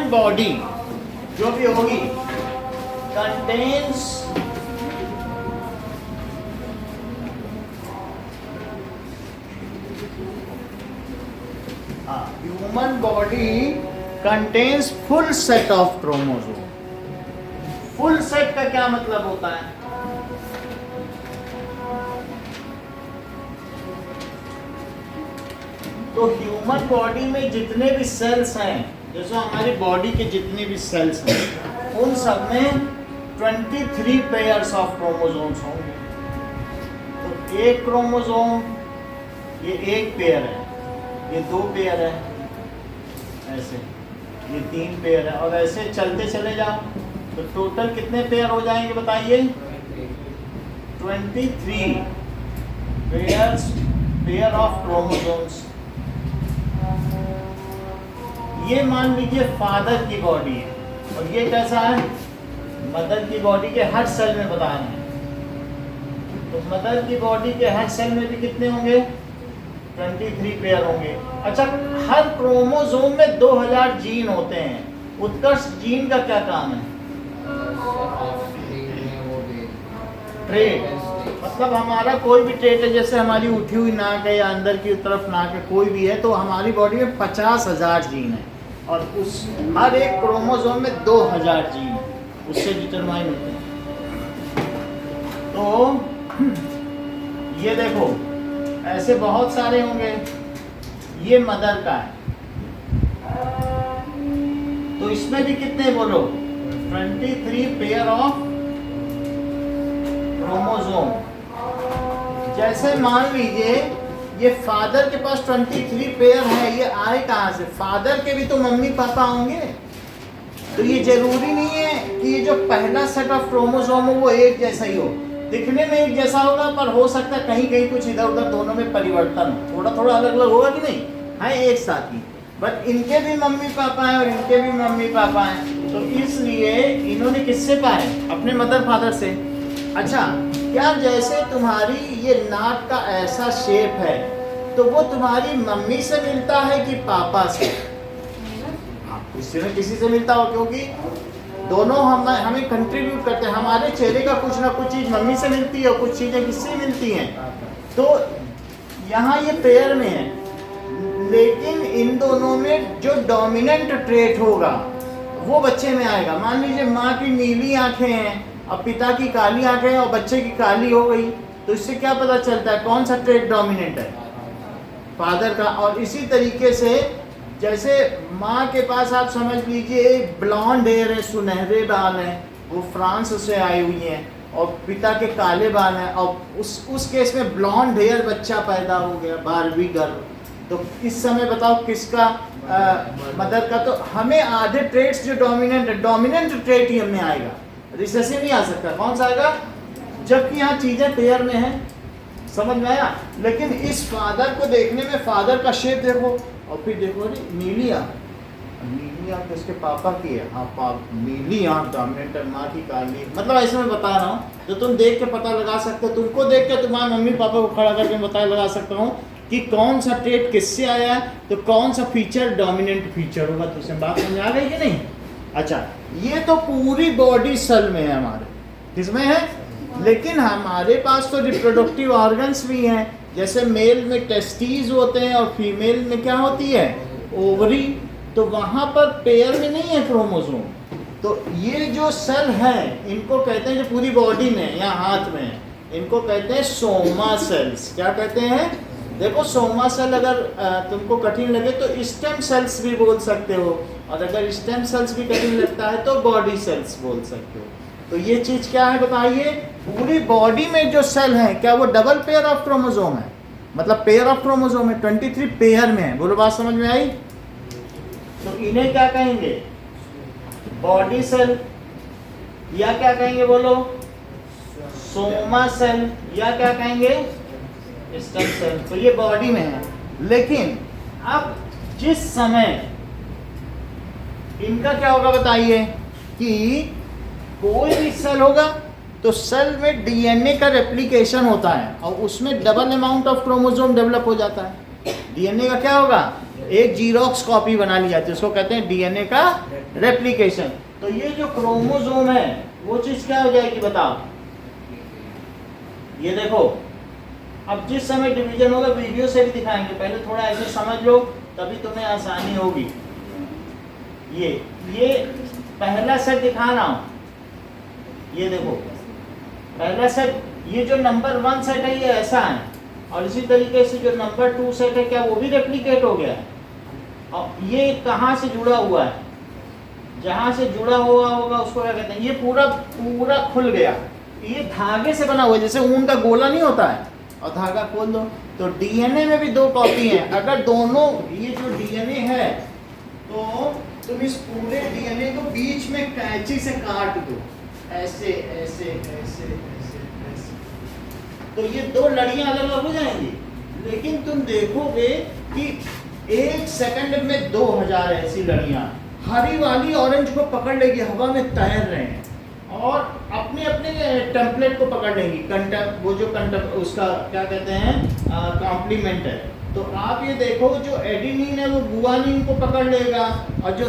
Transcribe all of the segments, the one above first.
Human body जो भी होगी contains human body contains full set of chromosome. Full set का क्या मतलब होता है? तो ह्यूमन बॉडी में जितने भी सेल्स हैं, जैसे हमारी बॉडी के जितने भी सेल्स हैं, उन सब में 23 पेयर्स ऑफ क्रोमोसोम्स होंगे। तो एक क्रोमोसोम ये एक पेयर है, ये 2 पेयर है, ऐसे ये 3 पेयर है, और ऐसे चलते चले जाओ तो टोटल कितने पेयर हो जाएंगे बताइए? 23 पेयर ऑफ क्रोमोसोम्स। ये मान लीजिए फादर की बॉडी है, और ये कैसा है? मदर की बॉडी के हर सेल में बता रहे हैं। तो मदर की बॉडी के हर सेल में भी कितने होंगे? 23 पेयर होंगे। अच्छा, हर क्रोमोसोम में 2000 जीन होते हैं। उत्कर्ष जीन का क्या काम है? ट्रेट, मतलब हमारा कोई भी ट्रेट है, जैसे हमारी उठी हुई नाक है या अंदर की तरफ नाक है, कोई भी है, तो हमारी बॉडी में 50,000 जीन है, और उस हर एक क्रोमोसोम में 2000 जीन है, उससे डिटरमाइन होते हैं। तो ये देखो ऐसे बहुत सारे होंगे। ये मदर का है, तो इसमें भी कितने बोलो? 23 पेयर ऑफ क्रोमोसोम। जैसे मान लीजिए ये फादर के पास 23 पेयर है, ये आए कहाँ से? फादर के भी तो मम्मी पापा होंगे। तो ये जरूरी नहीं है कि ये जो पहला सेट ऑफ क्रोमोसोम हो वो एक जैसा ही हो। दिखने में एक जैसा होगा, पर हो सकता है कहीं कहीं कुछ इधर उधर दोनों में परिवर्तन हो, थोड़ा थोड़ा अलग अलग होगा कि नहीं? हाँ, एक साथ ही, बट इनके भी मम्मी पापा हैं और इनके भी मम्मी पापा हैं, तो इसलिए इन्होंने किससे पाए? अपने मदर फादर से। अच्छा, क्या जैसे तुम्हारी ये नाक का ऐसा शेप है, तो वो तुम्हारी मम्मी से मिलता है कि पापा से? किसी न किसी से मिलता हो, क्योंकि दोनों हमें कंट्रीब्यूट करते हैं। हमारे चेहरे का कुछ ना कुछ चीज़ मम्मी से मिलती है और कुछ चीज़ें किससे मिलती हैं। तो यहाँ ये पेयर में है, लेकिन इन दोनों में जो डोमिनेंट ट्रेट होगा वो बच्चे में आएगा। मान लीजिए माँ की नीली आंखें हैं और पिता की काली आंखें हैं और बच्चे की काली हो गई, तो इससे क्या पता चलता है कौन सा ट्रेट डोमिनेंट है? फादर का। और इसी तरीके से जैसे माँ के पास आप समझ लीजिए ब्लॉन्ड हेयर है, सुनहरे बाल हैं, वो फ्रांस से आई हुई हैं, और पिता के काले बाल हैं, और उस केस में ब्लॉन्ड हेयर बच्चा पैदा हो गया, बारहवीं गर्ल। तो इस समय बताओ किसका? मदर का। तो हमें आधे ट्रेट्स जो डोमिनेंट ट्रेट ही हमें आएगा, रिसेसिव नहीं आ सकता। कौन सा आएगा? जबकि यहाँ चीज़ें पेयर में हैं। समझ में आया? लेकिन इस फादर को देखने में फादर का शेप देखो, और फिर देखो अरे नीली आँख इसके पापा की है। हाँ, नीली आँख डोमिनेंट, माँ की काली। मतलब ऐसे मैं बता रहा हूँ, तो तुम देख के पता लगा सकते हो। तुमको देख के तुम्हारे मम्मी पापा को खड़ा करके पता लगा सकता हूँ कि कौन सा ट्रेट किससे आया है, तो कौन सा फीचर डोमिनेंट फीचर होगा। तो उसमें बात समझ आ गई कि नहीं? अच्छा, ये तो पूरी बॉडी सेल में है हमारे, किसमें है? लेकिन हमारे पास तो रिप्रोडक्टिव ऑर्गन्स भी हैं। जैसे मेल में टेस्टीज होते हैं और फीमेल में क्या होती है? ओवरी। तो वहाँ पर पेयर में नहीं है क्रोमोसोम। तो ये जो सेल है इनको कहते हैं, जो पूरी बॉडी में या हाथ में है, इनको कहते हैं सोमा सेल्स। क्या कहते हैं? देखो, सोमा सेल अगर तुमको कठिन लगे तो स्टेम सेल्स भी बोल सकते हो, और अगर स्टेम सेल्स भी कठिन लगता है तो बॉडी सेल्स बोल सकते हो। तो ये चीज़ क्या है बताइए? पूरी बॉडी में जो सेल है, क्या वो डबल पेयर ऑफ क्रोमोसोम है? मतलब पेयर ऑफ क्रोमोसोम है, 23 पेयर में है। बोलो, बात समझ में आई? तो इन्हें क्या कहेंगे? बॉडी सेल, या क्या कहेंगे? बोलो, सोमा सेल, या क्या कहेंगे? Stem cell. तो ये बॉडी में है। लेकिन अब जिस समय इनका क्या होगा बताइए? कि कोई भी सेल होगा तो सेल में डीएनए का रेप्लिकेशन होता है, और उसमें double amount of chromosome develop हो जाता है। डीएनए का क्या होगा? एक जीरोक्स कॉपी बना ली जाती है, उसको कहते हैं डीएनए का रेप्लिकेशन। तो ये जो क्रोमोसोम है वो चीज क्या हो जाएगी बताओ। ये देखो, अब जिस समय डिवीजन होगा वीडियो से भी दिखाएंगे, पहले थोड़ा ऐसे समझ लो तभी तुम्हें आसानी होगी। ये पहला सेट दिखा रहा हूं, ये देखो पहला सेट, ये जो नंबर 1 सेट है ये ऐसा है, और इसी तरीके से जो नंबर 2 सेट है क्या वो भी रेप्लिकेट हो गया है। और ये कहाँ से जुड़ा हुआ है, जहां से जुड़ा हुआ होगा उसको क्या कहते हैं, ये पूरा खुल गया, ये धागे से बना हुआ है, जैसे ऊन का गोला नहीं होता है और धागा खोल दो। तो डीएनए में भी 2 कॉपी है, अगर दोनों ये जो डीएनए है तो तुम इस पूरे डीएनए को बीच में कैंची से काट दो, ऐसे ऐसे ऐसे ऐसे ऐसे, तो ये 2 लड़ियां अलग अलग हो जाएंगी। लेकिन तुम देखोगे कि 1 सेकंड में 2000 ऐसी लड़ियां हरी वाली ऑरेंज को पकड़ लेगी, हवा में तैर रहे हैं, और अपने अपने टेम्पलेट को पकड़ लेंगी, वो जो उसका क्या कहते हैं कॉम्प्लीमेंट है। तो आप ये देखो जो एडिनिन है वो गुआनिन को पकड़ लेगा, और जो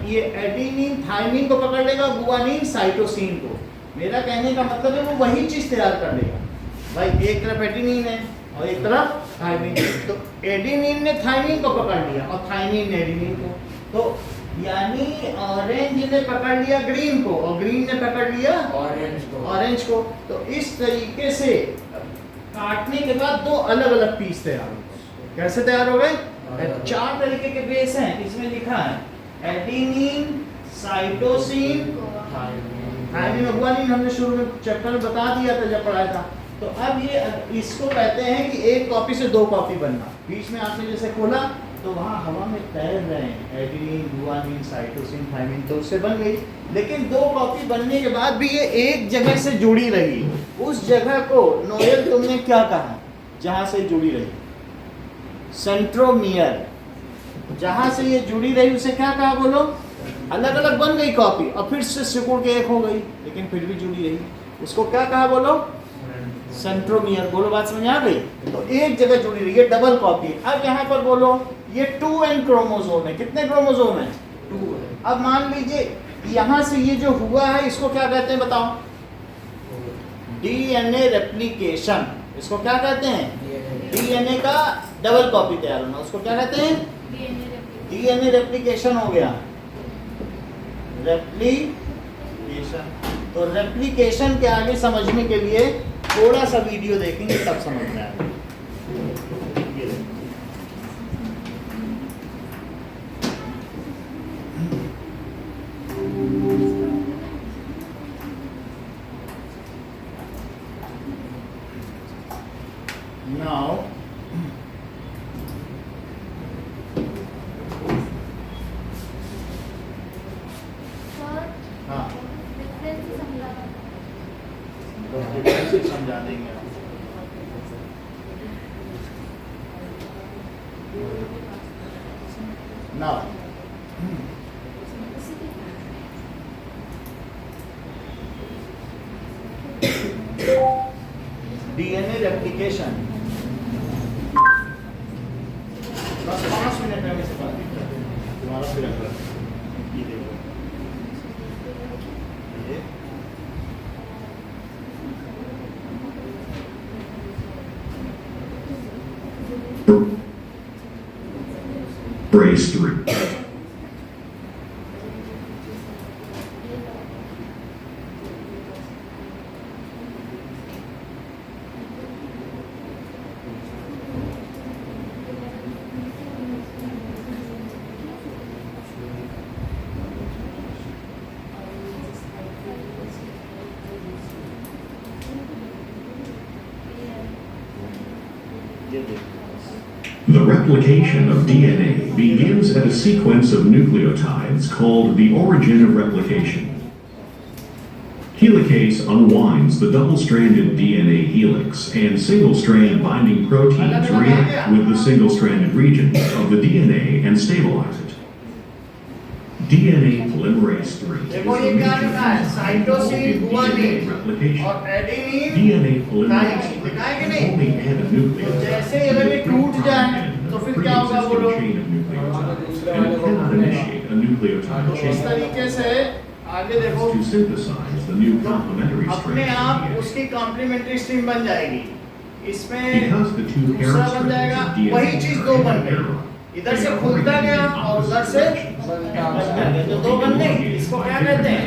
ये एडिनिन थाइमिन को पकड़ लेगा, गुआनिन साइटोसिन को। मेरा कहने का मतलब है वो वही चीज तैयार कर लेगा। भाई एक तरफ एडिनिन है और एक तरफ थाइमिन, तो एडिनिन ने थाइमिन को पकड़ लिया और थाइमिन ने एडिनिन को, तो यानी ऑरेंज ने पकड़ लिया ग्रीन को और ग्रीन ने पकड़ लिया ऑरेंज को। तो इस तरीके से काटने के बाद 2 अलग अलग पीस तैयार हो गए। कैसे तैयार हो गए? 4 तरीके के बेस हैं, इसमें लिखा है एडिनिन, साइटोसिन, थाइमिन और गुआनिन। हमने शुरू में चैप्टर में बता दिया था जब पढ़ाया था। तो अब ये इसको कहते हैं कि एक कॉपी से 2 कॉपी बनना। बीच में आपने जैसे खोला तो वहाँ हवा में तैर रहे हैं एडिनिन, गुआनिन, साइटोसिन, थाइमिन, तो उससे बन गई। लेकिन 2 कॉपी बनने के बाद भी ये एक जगह से जुड़ी रही। उस जगह को नोएल तुमने क्या कहा जहाँ से जुड़ी रही? सेंट्रोमियर। जहाँ से ये जुड़ी रही उसे क्या कहा बोलो? अलग अलग बन गई कॉपी और फिर से सिकुड़ के एक हो गई, लेकिन फिर भी जुड़ी रही, उसको क्या कहा बोलो? सेंट्रोमियर। बोलो बात समझ आ गई? तो एक जगह जुड़ी रही है, डबल कॉपी। अब यहाँ पर बोलो ये 2n क्रोमोसोम है। कितने क्रोमोसोम है? 2। अब मान लीजिए यहाँ से ये जो हुआ है इसको क्या कहते हैं बताओ? DNA replication. इसको क्या कहते हैं? डीएनए का डबल कॉपी तैयार होना, उसको क्या कहते हैं? डीएनए रेप्लिकेशन हो गया, रेप्लिकेशन। तो रेप्लिकेशन के आगे समझने के लिए थोड़ा सा वीडियो देखेंगे तब समझ में आएगा। Now हाँ समझा देंगे आप। Now डीएनए रेप्लिकेशन बस 5 मिनट में इसे बात करते हैं। तुम्हारा फिर अगला ये देखो, ये Brace 3. The replication of DNA begins at a sequence of nucleotides called the origin of replication. Helicase unwinds the double-stranded DNA helix, and single-strand binding proteins react with the single-stranded regions of the DNA and stabilize it. DNA polymerase 3 is the major cytosine, guanine replication. और adenine, DNA polymerase 3 दिखाएंगे नहीं? only add a nucleotide. जैसे अगर ये टूट जाए तो फिर क्या होगा बोलो? chain of nucleotides, and it cannot initiate a nucleotide इस chain. तरीके से आगे देखो, To synthesize the new complementary अपने strands of आप DNA. उसकी कॉम्प्लीमेंट्री स्ट्रीम बन जाएगी। इसमें Because the two दूसरा parent बन जाएगा, strands of DNA वही चीज दो are बन गई, parallel. इधर They से are खुलता oriented गया in और उधर opposite से directions. बन गया, तो दो बन गई। इसको क्या कहते हैं?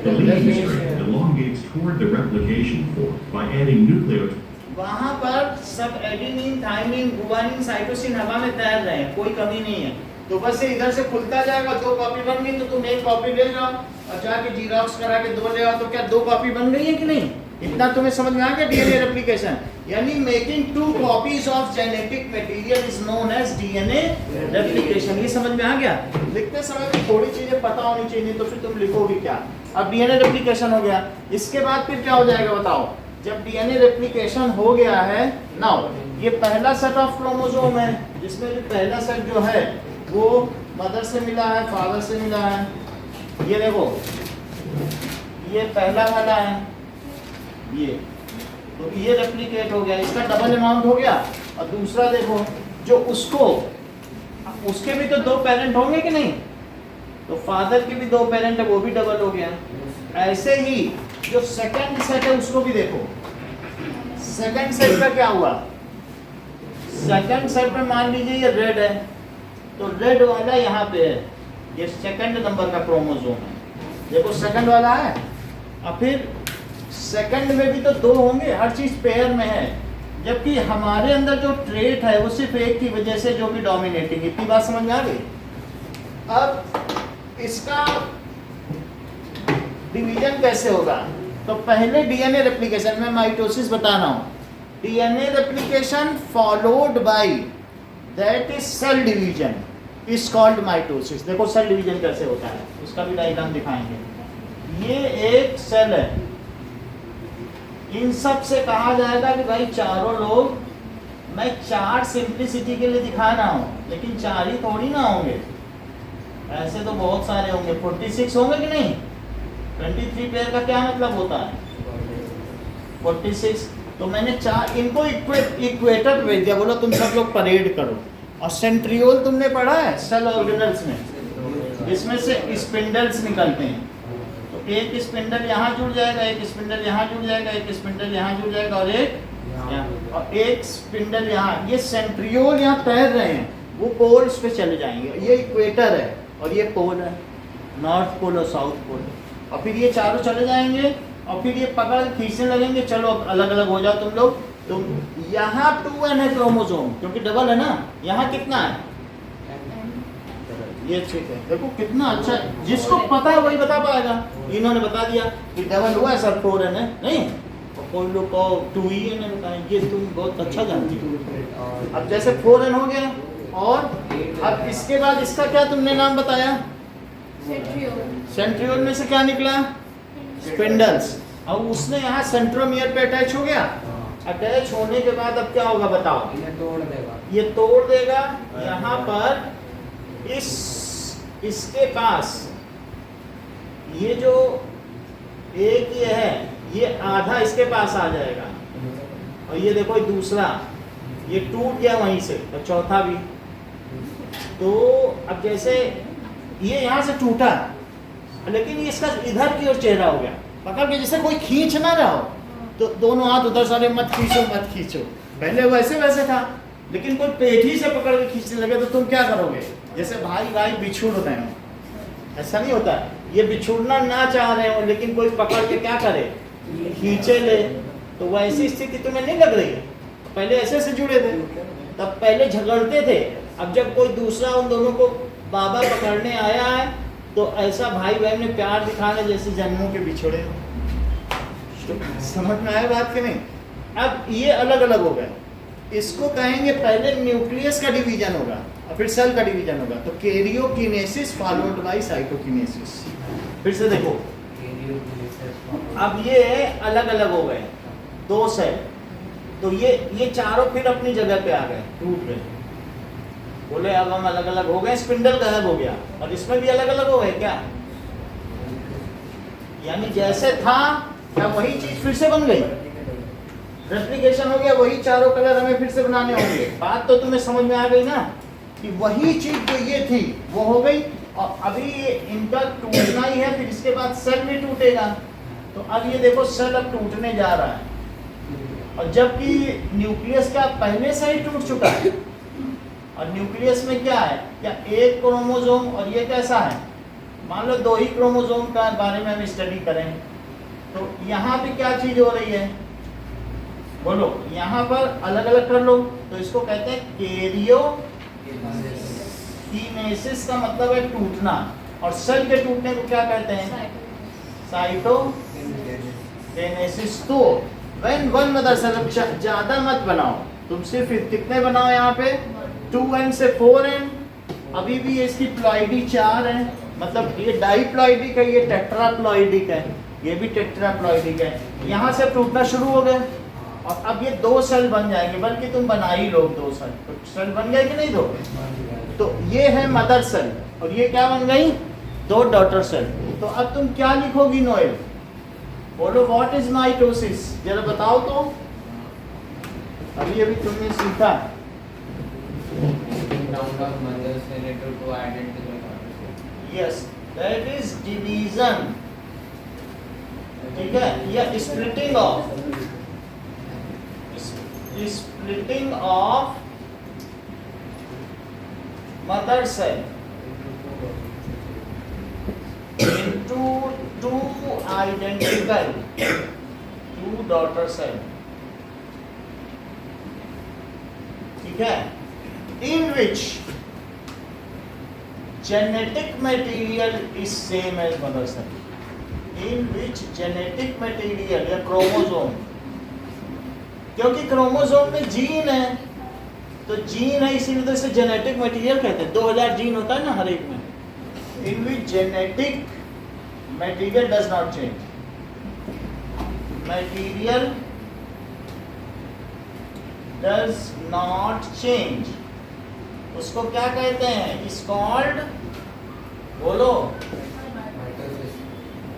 The leading DNA strand elongates toward the replication fork by adding nucleotides. वहाँ पर सब एडेनिन, थाइमिन, गुआनिन, साइटोसिन हवा में तैर रहे हैं, कोई कमी नहीं है। तो बस ये इधर से खुलता जाएगा, दो कॉपी बन गई, तो तुम एक कॉपी ले जाओ और जाके जीरोक्स करा के दो ले आओ, तो क्या दो कॉपी बन गई है कि नहीं? इतना तुम्हें समझ में आ गया डीएनए रेप्लिकेशन? यानी making two copies of genetic material is known as DNA replication. ये समझ में आ गया? लिखते समय भी थोड़ी चीजें पता होनी चाहिए, तो फिर तुम लिखोगे क्या? अब डीएनए रेप्लिकेशन हो गया, इसके बाद फिर क्या हो जाएगा बताओ? जब डीएनए रेप्लिकेशन हो गया है, नाउ ये पहला सेट ऑफ क्रोमोसोम है, जिसमें जो पहला सेट जो है वो मदर से मिला है, फादर से मिला है। ये देखो, ये पहला वाला है, ये तो ये रेप्लिकेट हो गया, इसका डबल अमाउंट हो गया। और दूसरा देखो, जो उसके भी तो दो पेरेंट होंगे कि नहीं? तो फादर के भी दो पेरेंट है, वो भी डबल हो गया। ऐसे ही जो सेकंड सेट है उसको भी देखो, सेकंड सेट का क्या हुआ? सेकंड सेट में मान लीजिए ये रेड है, तो रेड वाला यहाँ पे है, ये सेकंड नंबर का क्रोमोसोम है। देखो सेकंड वाला है, और फिर सेकंड में भी तो दो होंगे, हर चीज पेयर में है। जबकि हमारे अंदर जो ट्रेट है वो सिर्फ एक की वजह से जो कि डोमिनेटिंग। इतनी बात समझ में आ गई? अब इसका डिवीजन कैसे होगा? तो पहले डीएनए रेप्लिकेशन में माइटोसिस बता रहा हूं, DNA replication followed by that is cell division is called mitosis. देखो सेल डिवीजन कैसे होता है, उसका भी डायग्राम दिखाएंगे। ये एक सेल है, इन सब से कहा जाएगा कि भाई चारों लोग, मैं चार सिंप्लिसिटी के लिए दिखा रहा हूं, लेकिन चार ही थोड़ी ना होंगे, ऐसे तो बहुत सारे होंगे। 46 होंगे कि नहीं? 23 पेयर का क्या मतलब होता है? 46। तो मैंने चार इनको इक्वेटर भेज दिया, बोलो तुम सब लोग परेड करो। और सेंट्रियोल तुमने पढ़ा है सेल ऑर्गेनल्स में, इसमें से स्पिंडल्स निकलते हैं। तो एक स्पिंडल यहाँ जुड़ जाएगा, एक स्पिंडल यहाँ जुड़ जाएगा, एक स्पिंडल यहाँ जुड़ जाएगा, और एक यहाँ, और एक स्पिंडल यहाँ। ये सेंट्रियोल यहाँ तैर रहे हैं, वो पोल्स पे चले जाएंगे। ये इक्वेटर है और ये पोल है, नॉर्थ पोल और साउथ पोल। और फिर ये चारों चले जाएंगे और फिर ये पकड़ खींचने लगेंगे, चलो अब अलग अलग हो जाओ तुम लोग। तो यहाँ 2n है क्रोमोसोम, क्योंकि डबल है ना। यहाँ कितना है? ये ठीक है, देखो कितना अच्छा है। जिसको पता है वही बता पाएगा। इन्होंने बता दिया कि डबल हुआ है सर, 4n है नहीं, और कोई लोग को 2en है बताएं, ये तुम बहुत अच्छा जानती हो। अब जैसे 4n हो गया, और अब इसके बाद इसका क्या तुमने नाम बताया? सेंट्रियोल में से क्या निकला? स्पिंडल्स। और उसने यहाँ सेंट्रोमियर पे अटैच हो गया। अटैच होने के बाद अब क्या होगा बताओ? ये तोड़ देगा यहाँ पर, इसके पास ये जो एक ये है, ये आधा इसके पास आ जाएगा, और ये देखो दूसरा ये टूट गया वहीं से, और चौथा भी। तो अब जैसे ये यहाँ से टूटा, लेकिन इसका इधर की ओर चेहरा हो गया, पकड़ के जैसे कोई खींच ना रहा हो, तो दोनों हाथ उधर सारे मत खींचो मत खींचो। पहले वैसे था, लेकिन कोई पेठी से पकड़ के खींचने लगे तो तुम क्या करोगे? जैसे भाई भाई बिछुड़ रहे हो, ऐसा नहीं होता। ये बिछुड़ना ना चाह रहे हो, लेकिन कोई पकड़ के क्या करे? खींचे ले। तो वैसी स्थिति तुम्हें नहीं लग रही है? पहले ऐसे से जुड़े थे, तब पहले झगड़ते थे। अब जब कोई दूसरा उन दोनों को बाबा पकड़ने आया है, तो ऐसा भाई बहन में प्यार दिखाने जैसे जन्मों के बिछड़े। समझ में आया बात कि नहीं? अब ये अलग अलग हो गए। इसको कहेंगे पहले न्यूक्लियस का डिवीजन होगा और फिर सेल का डिवीजन होगा। तो कैरियोकिनेसिस फॉलोड बाय साइटोकिनेसिस। फिर से देखो, अब ये अलग अलग हो गए, दो सेल। तो ये चारों फिर अपनी जगह पे आ गए, टूट गए। बोले अब हम अलग अलग हो गए, स्पिंडल गायब हो गया, और इसमें भी अलग अलग हो गए क्या? यानी जैसे था क्या वही चीज फिर से बन गई? रेप्लिकेशन हो गया, वही चारों कलर हमें फिर से बनाने होंगे। बात तो तुम्हें समझ में आ गई ना कि वही चीज जो ये थी वो हो गई, और अभी ये इनका टूटना ही है, फिर इसके बाद सेल भी टूटेगा। तो अब ये देखो सेल अब टूटने जा रहा है, और जबकि न्यूक्लियस का पहले से ही टूट चुका है। और न्यूक्लियस में क्या है, क्या एक क्रोमोसोम, और ये कैसा है, मान लो 2 ही क्रोमोसोम का बारे में हम स्टडी करें, तो यहाँ पे क्या चीज हो रही है, बोलो, यहाँ पर अलग अलग कर लो, तो इसको कहते हैं कैरियो कीनेसिस, का मतलब है टूटना। और सेल के टूटने को क्या कहते हैं, साइटोकिनेसिस। तो व्हेन वन मदर सेल, ज्यादा मत बनाओ तुम, सिर्फ कितने बनाओ यहाँ पे, 2n से 4n। अभी भी इसकी प्लॉइडी 4 है, मतलब ये डाइप्लॉइडिक है, ये टेट्राप्लॉइडिक है, ये भी टेट्राप्लॉइडिक है। यहाँ से टूटना शुरू हो गए, और अब ये 2 सेल बन जाएंगे, बल्कि तुम बना ही लो 2 सेल, तो सेल बन गए कि नहीं 2। तो ये है मदर सेल, और ये क्या बन गई, 2 डॉटर सेल। तो अब तुम क्या लिखोगी नोएल, बोलो व्हाट इज माइटोसिस, जरा बताओ तो। अभी अभी तुमने सीखा, यस, दैट इज डिवीजन, ठीक है, या splitting of mother cell into 2 identical 2 daughter cell, ठीक है, in which genetic material is same as mother cell, in which genetic material या क्रोमोसोम, क्योंकि क्रोमोसोम में जीन है, तो जीन है इसी वजह से जेनेटिक मटेरियल कहते हैं। 2000 जीन होता है ना हर एक में, in which genetic material does not change, material does not change, उसको क्या कहते हैं, इज कॉल्ड, बोलो,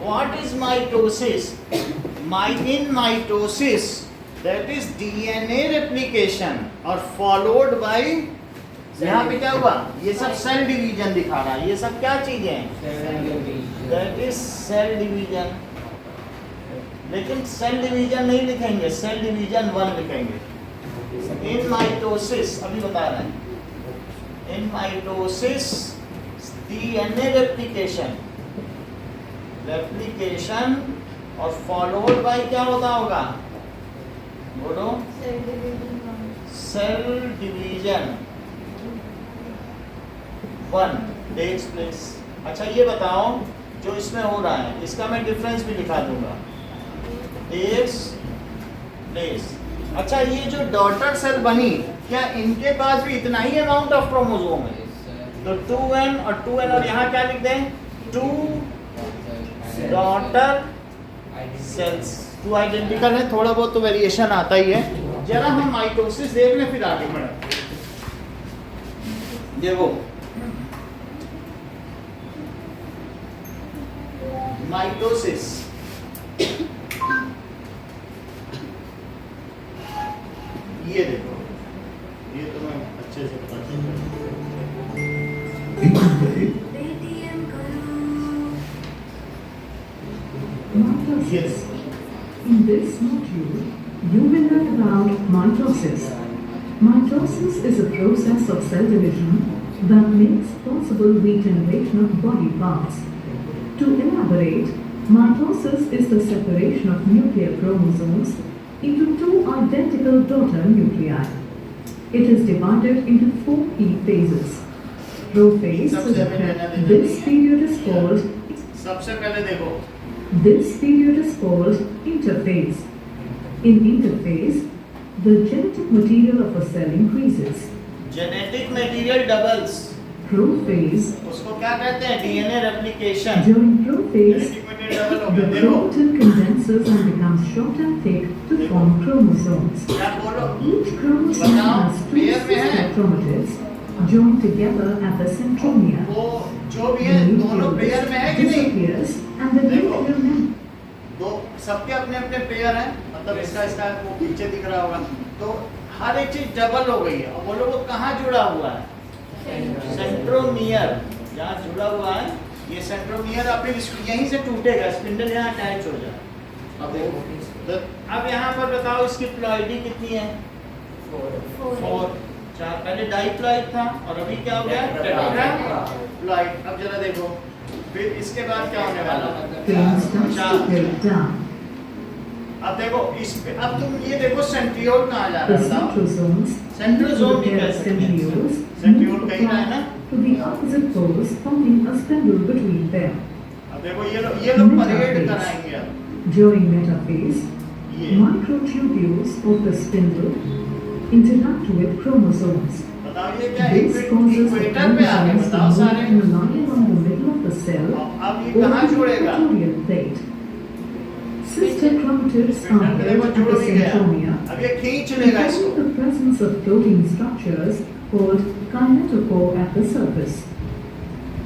what is mitosis, in mitosis that is DNA replication और followed by, यहाँ पे क्या हुआ, ये सब सेल डिवीजन दिखा रहा है, ये सब क्या चीजें हैं, that is सेल डिवीजन। लेकिन सेल डिवीजन नहीं लिखेंगे, सेल डिवीजन 1 लिखेंगे। इन माइटोसिस, अभी बता रहे हैं, इन माइटोसिस DNA रेप्लिकेशन और फॉलोड बाय क्या होता होगा, बोलो, सेल डिवीजन 1 टेक्स प्लेस। अच्छा ये बताओ, जो इसमें हो रहा है इसका मैं डिफरेंस भी दिखा दूंगा, टेक्स प्लेस। अच्छा ये जो डॉटर सेल बनी, क्या इनके पास भी इतना ही अमाउंट ऑफ क्रोमोसोम है, तो 2n और 2n, और यहाँ क्या लिख दें, 2 डॉटर सेल्स, 2 आइडेंटिकल है, थोड़ा बहुत तो वेरिएशन आता ही है। जरा हम माइटोसिस देख लें फिर आगे बढ़े। देखो माइटोसिस, ये देखो, ये तो मैं अच्छे से बता दूंगा। Mitosis. In this module, you will learn about mitosis. Mitosis is a process of cell division that makes possible regeneration of body parts. To elaborate, mitosis is the separation of nuclear chromosomes into 2 identical daughter nuclei. It is divided into 4 key phases. Prophase. This period is called. सबसे पहले देखो, This period is called interphase. In interphase, the genetic material of a cell increases. Genetic material doubles, Prophase. उसको क्या कहते हैं, DNA replication. During prophase, genetic material double हो the गया, देखो chromatin condenses and becomes short and thick to form chromosomes. क्या बोलो, Each chromosome बताओ, has 2 पेयर में है? sister chromatids joined together at the centromere. वो जो भी The है दोनों पेयर में है कि nucleus नहीं, disappears and the देखो। nuclear membrane. दो सबके अपने अपने पेयर हैं, मतलब इसका वो पीछे दिख रहा होगा। तो हर एक चीज डबल हो गई है। अब बोलो वो कहाँ जुड़ा हुआ है? सेंट्रोमियर, जहाँ जुड़ा हुआ है ये सेंट्रोमियर, अब फिर यहीं से टूटेगा, स्पिंडल यहाँ अटैच हो जाए। अब देखो, तो अब यहाँ पर बताओ इसकी प्लॉइडी कितनी है? 4। पहले डाइप्लॉइड था और अभी क्या हो गया? टेट्राप्लॉइड। अब जरा देखो, फिर इसके बाद क्या होने वाला? Pain starts to break down. अब देखो इस पे, अब तुम ये देखो सेंट्रियोल कहाँ जा The रहा है? centrosomes सेंट्रोसोम with भी their कह सकते हैं। centrioles सेंट्रियोल move कहीं रहा है ना? apart to the opposite poles, forming a spindle between them. अब देखो ये लोग परेड कराएंगे अब। During metaphase, ये microtubules of the spindle interact with chromosomes. बताओ ये क्या This causes the इक्वेटर पे आगे chromosomes बताओ to सारे। move in a line along the middle of the cell अब ये or कहाँ the जुड़ेगा? equatorial plate. Sister chromatids are equator पे held देखो at जुड़ the भी गया। centromere अब ये खींच to लेगा cover इसको। the presence of protein structures called kinetochore at the surface.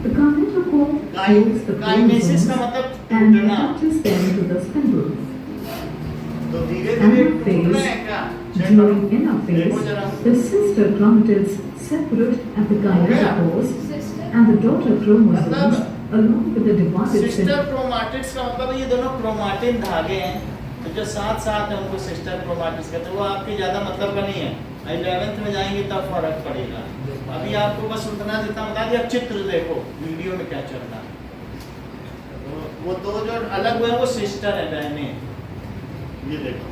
The kinetochore holds the kinesis का chromosomes मतलब and टूटना। attaches them to the spindle. तो धीरे धीरे टूट Anaphase. रहे हैं क्या? During देखो anaphase, जरा। the sister chromatids separate at the kinetochores and the daughter chromosomes along with the divided sister spindle. Chromatids का मतलब ये दोनों क्रोमाटिन धागे हैं, तो जो साथ साथ है उनको सिस्टर क्रोमाटिड्स कहते हैं। वो आपकी ज़्यादा मतलब का नहीं है, 11th में जाएंगे तब फर्क पड़ेगा। अभी आपको बस उतना जितना बता दिया। चित्र देखो वीडियो में क्या चल रहा है। वो दो जो अलग हुए हैं वो सिस्टर है, बहनें। ये देखो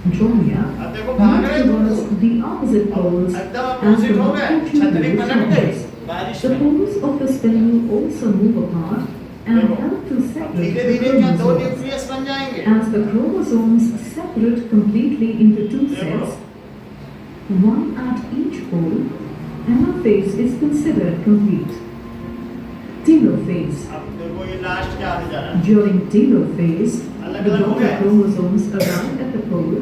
Centromere अब देखो भाग रहे moves हैं towards the opposite poles एकदम as अपोजिट the हो गए, छतरी microtubules पलट गई rise. बारिश The में। poles of the spindle also move apart and देखो, help to अब separate धीरे the धीरे क्या दो chromosomes. न्यूक्लियस बन जाएंगे। As the chromosomes separate completely into two देखो। sets, one at each pole, anaphase is considered complete. Telophase. अब देखो ये लास्ट क्या आने जा रहा है? During telophase, अलग the अलग हो daughter गए। chromosomes arrive at the pole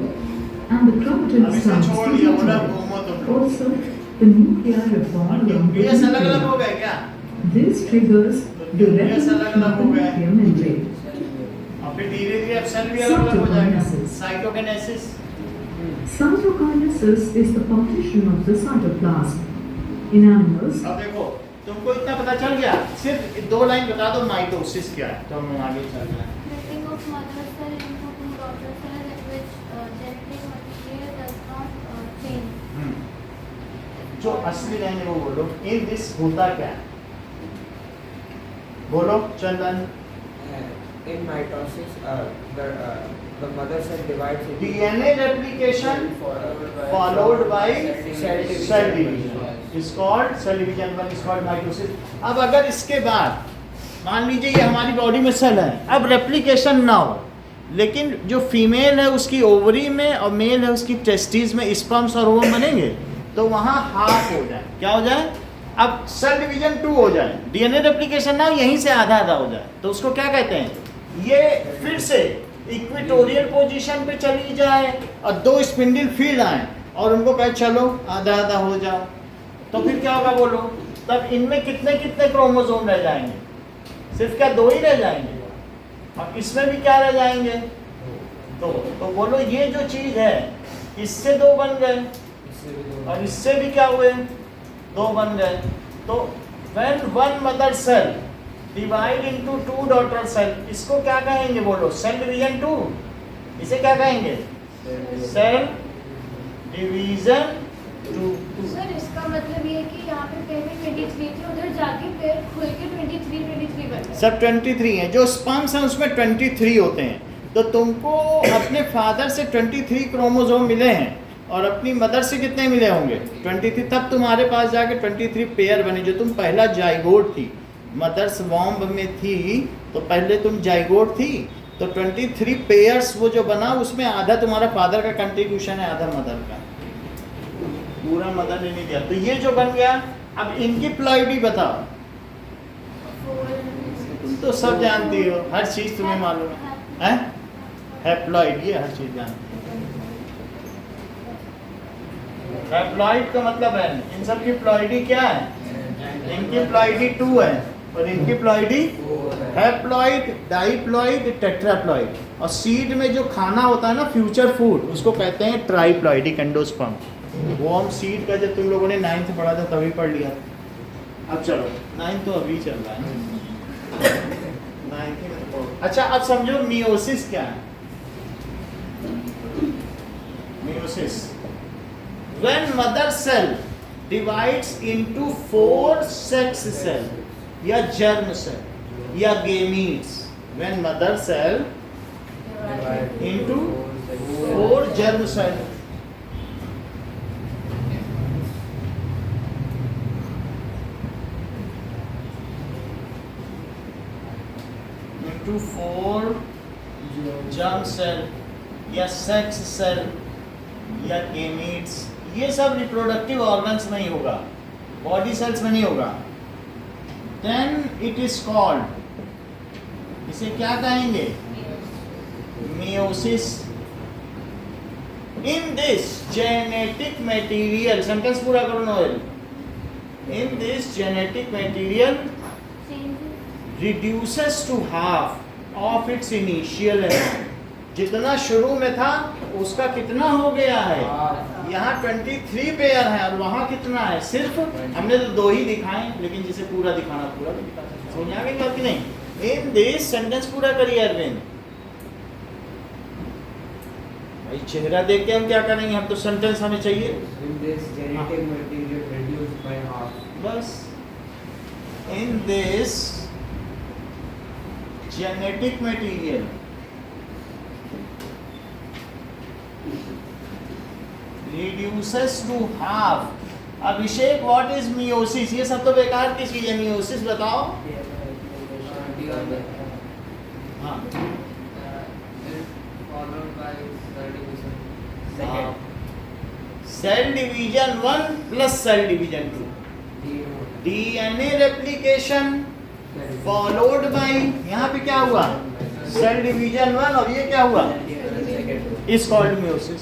and the अब chromatid इसे starts छोड़ to दिया, बोला divide. घूमो तुम लोग। Also, the nuclei reform और along the न्यूक्लियस अलग अलग हो nuclei. गए क्या? This triggers the Nucleus revolution अलग-अलग of the हो गए। nuclear membrane. और फिर धीरे धीरे अब सेल भी अलग अलग हो जाएगा। Cytokinesis. Cytokinesis. Cytokinesis is the partition of the cytoplasm. In animals, अब देखो तुमको इतना पता चल गया, सिर्फ 2 लाइन बता दो माइटोसिस क्या है, तो हम आगे चल रहे हैं। Splitting of mother cell into two daughter cells in which genetic material does not change. जो असली लाइन है वो बोलो। इन दिस होता क्या है? बोलो चंदन। In mitosis, the mother cell divides into DNA replication followed by cell division is called cell division, one is called mitosis। अब अगर इसके बाद मान लीजिए ये हमारी बॉडी में सेल है, अब रेप्लिकेशन ना हो, लेकिन जो फीमेल है उसकी ओवरी में और मेल है उसकी टेस्टिस में स्पर्म्स और ओवम बनेंगे, तो वहाँ हाफ हो जाए। क्या हो जाए? अब सेल डिवीजन 2 हो जाए, डीएनए रेप्लिकेशन ना यहीं से आधा आधा हो जाए, तो उसको क्या कहते हैं? ये फिर से इक्वेटोरियल पोजीशन पे चली जाए और 2 स्पिंडल फील्ड आए और उनको कहे चलो आधा आधा हो जाओ, तो फिर क्या होगा बोलो? तब इनमें कितने कितने क्रोमोसोम रह जाएंगे? सिर्फ क्या 2 ही रह जाएंगे? और इसमें भी क्या रह जाएंगे? 2। तो बोलो ये जो चीज है इससे 2 बन गए और इससे भी क्या हुए? 2 बन गए। तो when one mother cell divide into 2 daughter cell, इसको क्या कहेंगे बोलो? Cell division 2। इसे क्या कहेंगे? Cell division 2। सर इसका मतलब ये है कि यहाँ पे पेयर 23 थी, उधर जाके पेयर खुल के 23 बन गए। सब 23 हैं, जो स्पर्म्स हैं उसमें 23 होते हैं। तो तुमको अपने फादर से 23 क्रोमोसोम मिले हैं और अपनी मदर से कितने मिले होंगे? 23। तब तुम्हारे पास जाके 23 पेयर बने। जो तुम पहला जाइगोट थी, मदर्स वॉम्ब में थी, तो पहले तुम जाइगोट थी, तो 23 पेयर्स वो जो बना उसमें आधा तुम्हारा फादर का कंट्रीब्यूशन है, आधा मदर का। पूरा मदर ने नहीं दिया। तो ये जो बन गया, अब इनकी प्लॉइडी बताओ। तुम तो सब जानती हो, हर चीज तुम्हें मालूम है। हैप्लॉइड, ये हर चीज जानती हो। हैप्लॉइड का मतलब है इन सब की प्लॉइडी क्या है? इनकी प्लॉइडी 2 है और इनकी प्लॉइडी हैप्लॉइड, डाइप्लॉइड, टेट्राप्लॉइड। और सीड में जो खाना होता है ना फ्यूचर फूड, उसको कहते हैं ट्राइप्लॉइडिक एंडोस्पर्म। वो हम सीड का जब तुम लोगों ने 9th पढ़ा था तभी पढ़ लिया। अब चलो 9th तो अभी चल रहा है। 9th में तो अच्छा, अब समझो मियोसिस क्या है। Meiosis, when mother cell divides into 4 sex cell या जर्म सेल या gametes. When mother cell into 4 germ cell into 4 germ cell या sex cell या gametes। ये सब रिप्रोडक्टिव ऑर्गन्स में ही होगा, बॉडी सेल्स में नहीं होगा। देन इट इज कॉल्ड, इसे क्या कहेंगे? Meiosis। In this genetic material, sentence पूरा करो Noel. In this genetic material reduces to half of its initial amount। जितना शुरू में था उसका कितना हो गया है? यहाँ 23 पेयर है और वहाँ कितना है? सिर्फ हमने तो 2 ही दिखाए, लेकिन जिसे पूरा दिखाना पूरा भी दिखा सकते। समझ आ गई बात कि नहीं? In this सेंटेंस पूरा करिए अरविंद। भाई चेहरा देख के हम क्या करेंगे, हम तो सेंटेंस हमें चाहिए। बस in this genetic material reduces to half. Abhishek, what is meiosis? ये सब तो बेकार की चीज है, मियोसिस बताओ। हाँ, cell division 1 plus cell division 2, DNA replication followed by, यहाँ पे क्या हुआ? सेल डिवीजन 1 और ये क्या हुआ? Is called meiosis.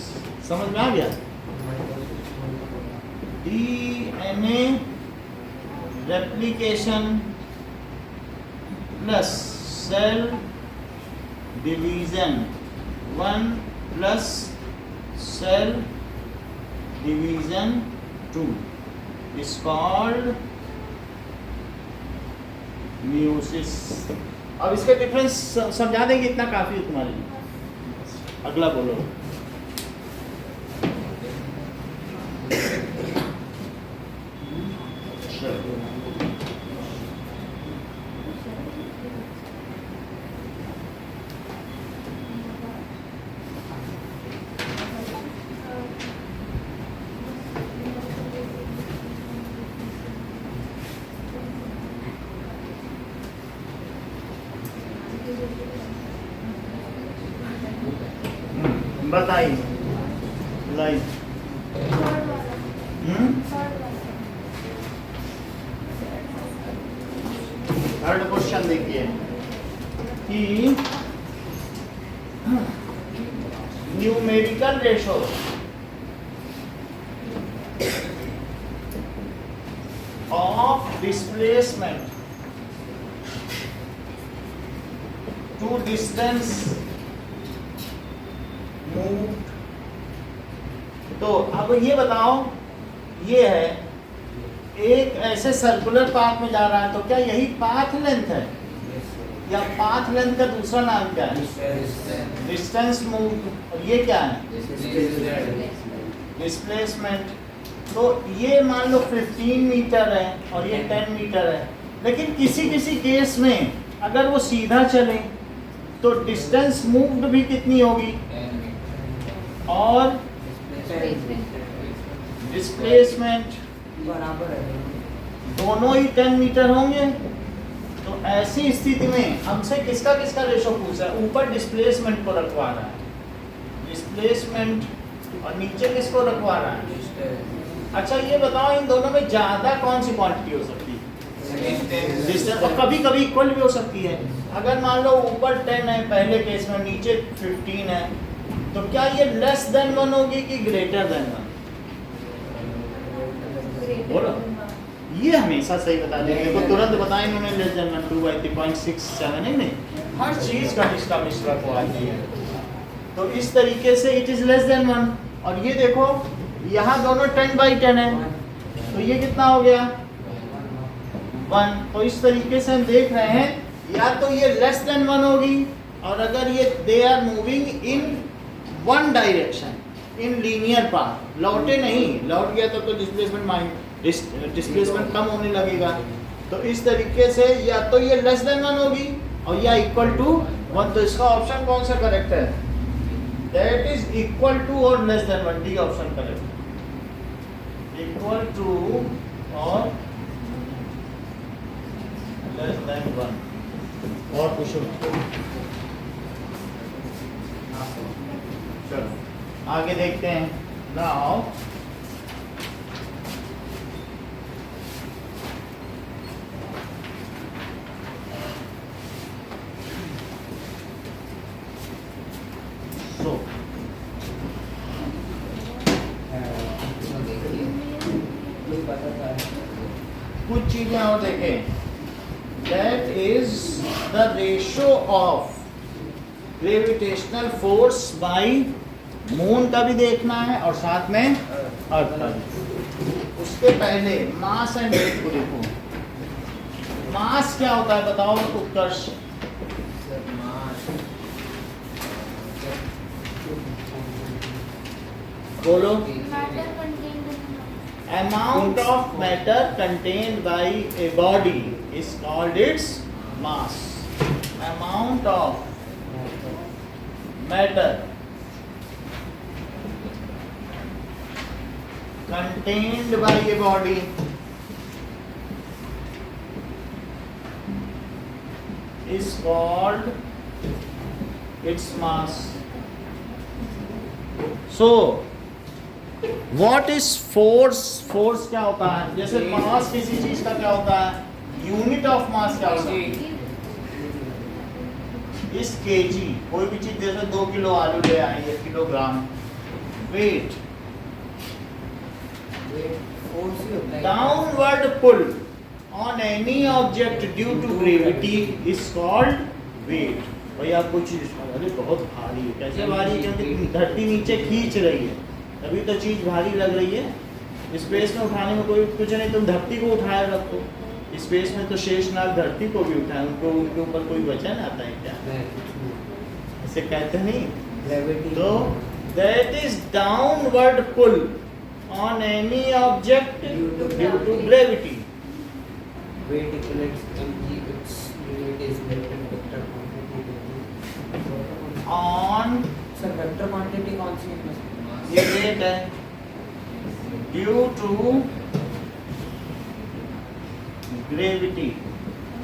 समझ में आ गया? DNA replication plus cell division 1 plus cell division 2 is called meiosis। अब इसका डिफरेंस समझा देंगे, इतना काफी है तुम्हारे लिए। अगला बोलो। बताइए लाइन। थर्ड क्वेश्चन देखिए कि numerical ratio of displacement to distance move. तो अब ये बताओ, ये है एक ऐसे सर्कुलर पाथ में जा रहा है, तो क्या यही पाथ लेंथ है? या पाथ लेंथ का दूसरा नाम क्या है? Distance move. और ये क्या है? डिस्प्लेसमेंट। तो ये मान लो 15 मीटर है और ये 10 मीटर है, लेकिन किसी किसी केस में अगर वो सीधा चले तो डिस्टेंस मूव्ड भी कितनी होगी? और डिस्प्लेसमेंट बराबर है, दोनों ही 10 मीटर होंगे। तो ऐसी स्थिति में हमसे किसका किसका रेशो पूछा है? ऊपर डिस्प्लेसमेंट को रखवा रहा है, डिस्प्लेसमेंट, और नीचे किसको रखवा रहा है? अच्छा ये बताओ, इन दोनों में ज्यादा कौन सी क्वांटिटी हो सकती है? डिस्टेंस। और कभी कभी इक्वल भी हो सकती है। अगर मान लो ऊपर 10 है पहले केस में, नीचे 15 है, तो क्या ये लेस देन 1 होगी कि ग्रेटर देन 1? बोलो। ये हमेशा सही बता देंगे। देखो तुरंत बताएं इन्होंने लेस देन 1 2 बाई 3.67 है नहीं, हर चीज का इसका मिश्रा को आती है। तो इस तरीके से इट इज लेस देन 1। और ये देखो यहाँ दोनों 10 बाई 10 है, तो ये कितना हो गया 1। तो इस तरीके से हम देख रहे हैं या तो ये लेस देन 1 होगी, और अगर ये they are moving in one direction in linear path, लौटे नहीं, लौट गया तो डिस्प्लेसमेंट कम होने लगेगा। तो इस तरीके से या तो ये लेस देन 1 होगी और या इक्वल टू 1। तो इसका ऑप्शन कौन सा करेक्ट है? दैट इज इक्वल टू और less than 1, D option correct, equal to और लेस देन 1। और पूछो, चलो आगे देखते हैं। नाउ कुछ चीजें और देखें। That is the ratio of gravitational force by moon का भी देखना है और साथ में अर्थ का भी। उसके पहले मास एंड वेट को देखो। मास क्या होता है बताओ उत्कर्ष? बोलो। Matter contained in the Amount of matter contained by a body is called its mass. Amount of matter contained by a body is called its mass. So what is force? Force क्या होता है? जैसे मास किसी चीज का क्या होता है? यूनिट ऑफ मास क्या होता है? इस केजी, कोई भी चीज जैसे 2 किलो आलू ले आए, 1 kilogram. Weight downward pull on any object due to gravity is called weight. भाई आप कुछ अरे बहुत भारी है, कैसे भारी है? क्योंकि धरती नीचे खींच रही है, तभी तो चीज भारी लग रही है। स्पेस में उठाने में कोई कुछ नहीं, तुम धरती को उठाए रखो। स्पेस में तो शेषनाग धरती को भी उठाए, उनको उनके ऊपर कोई वचन आता है क्या? ऐसे कहते नहीं। तो that is downward pull on any object due to gravity. Weight equals mg, its unit is vector quantity. On Sir, vector quantity कौन सी है? ये वेट है, due to gravity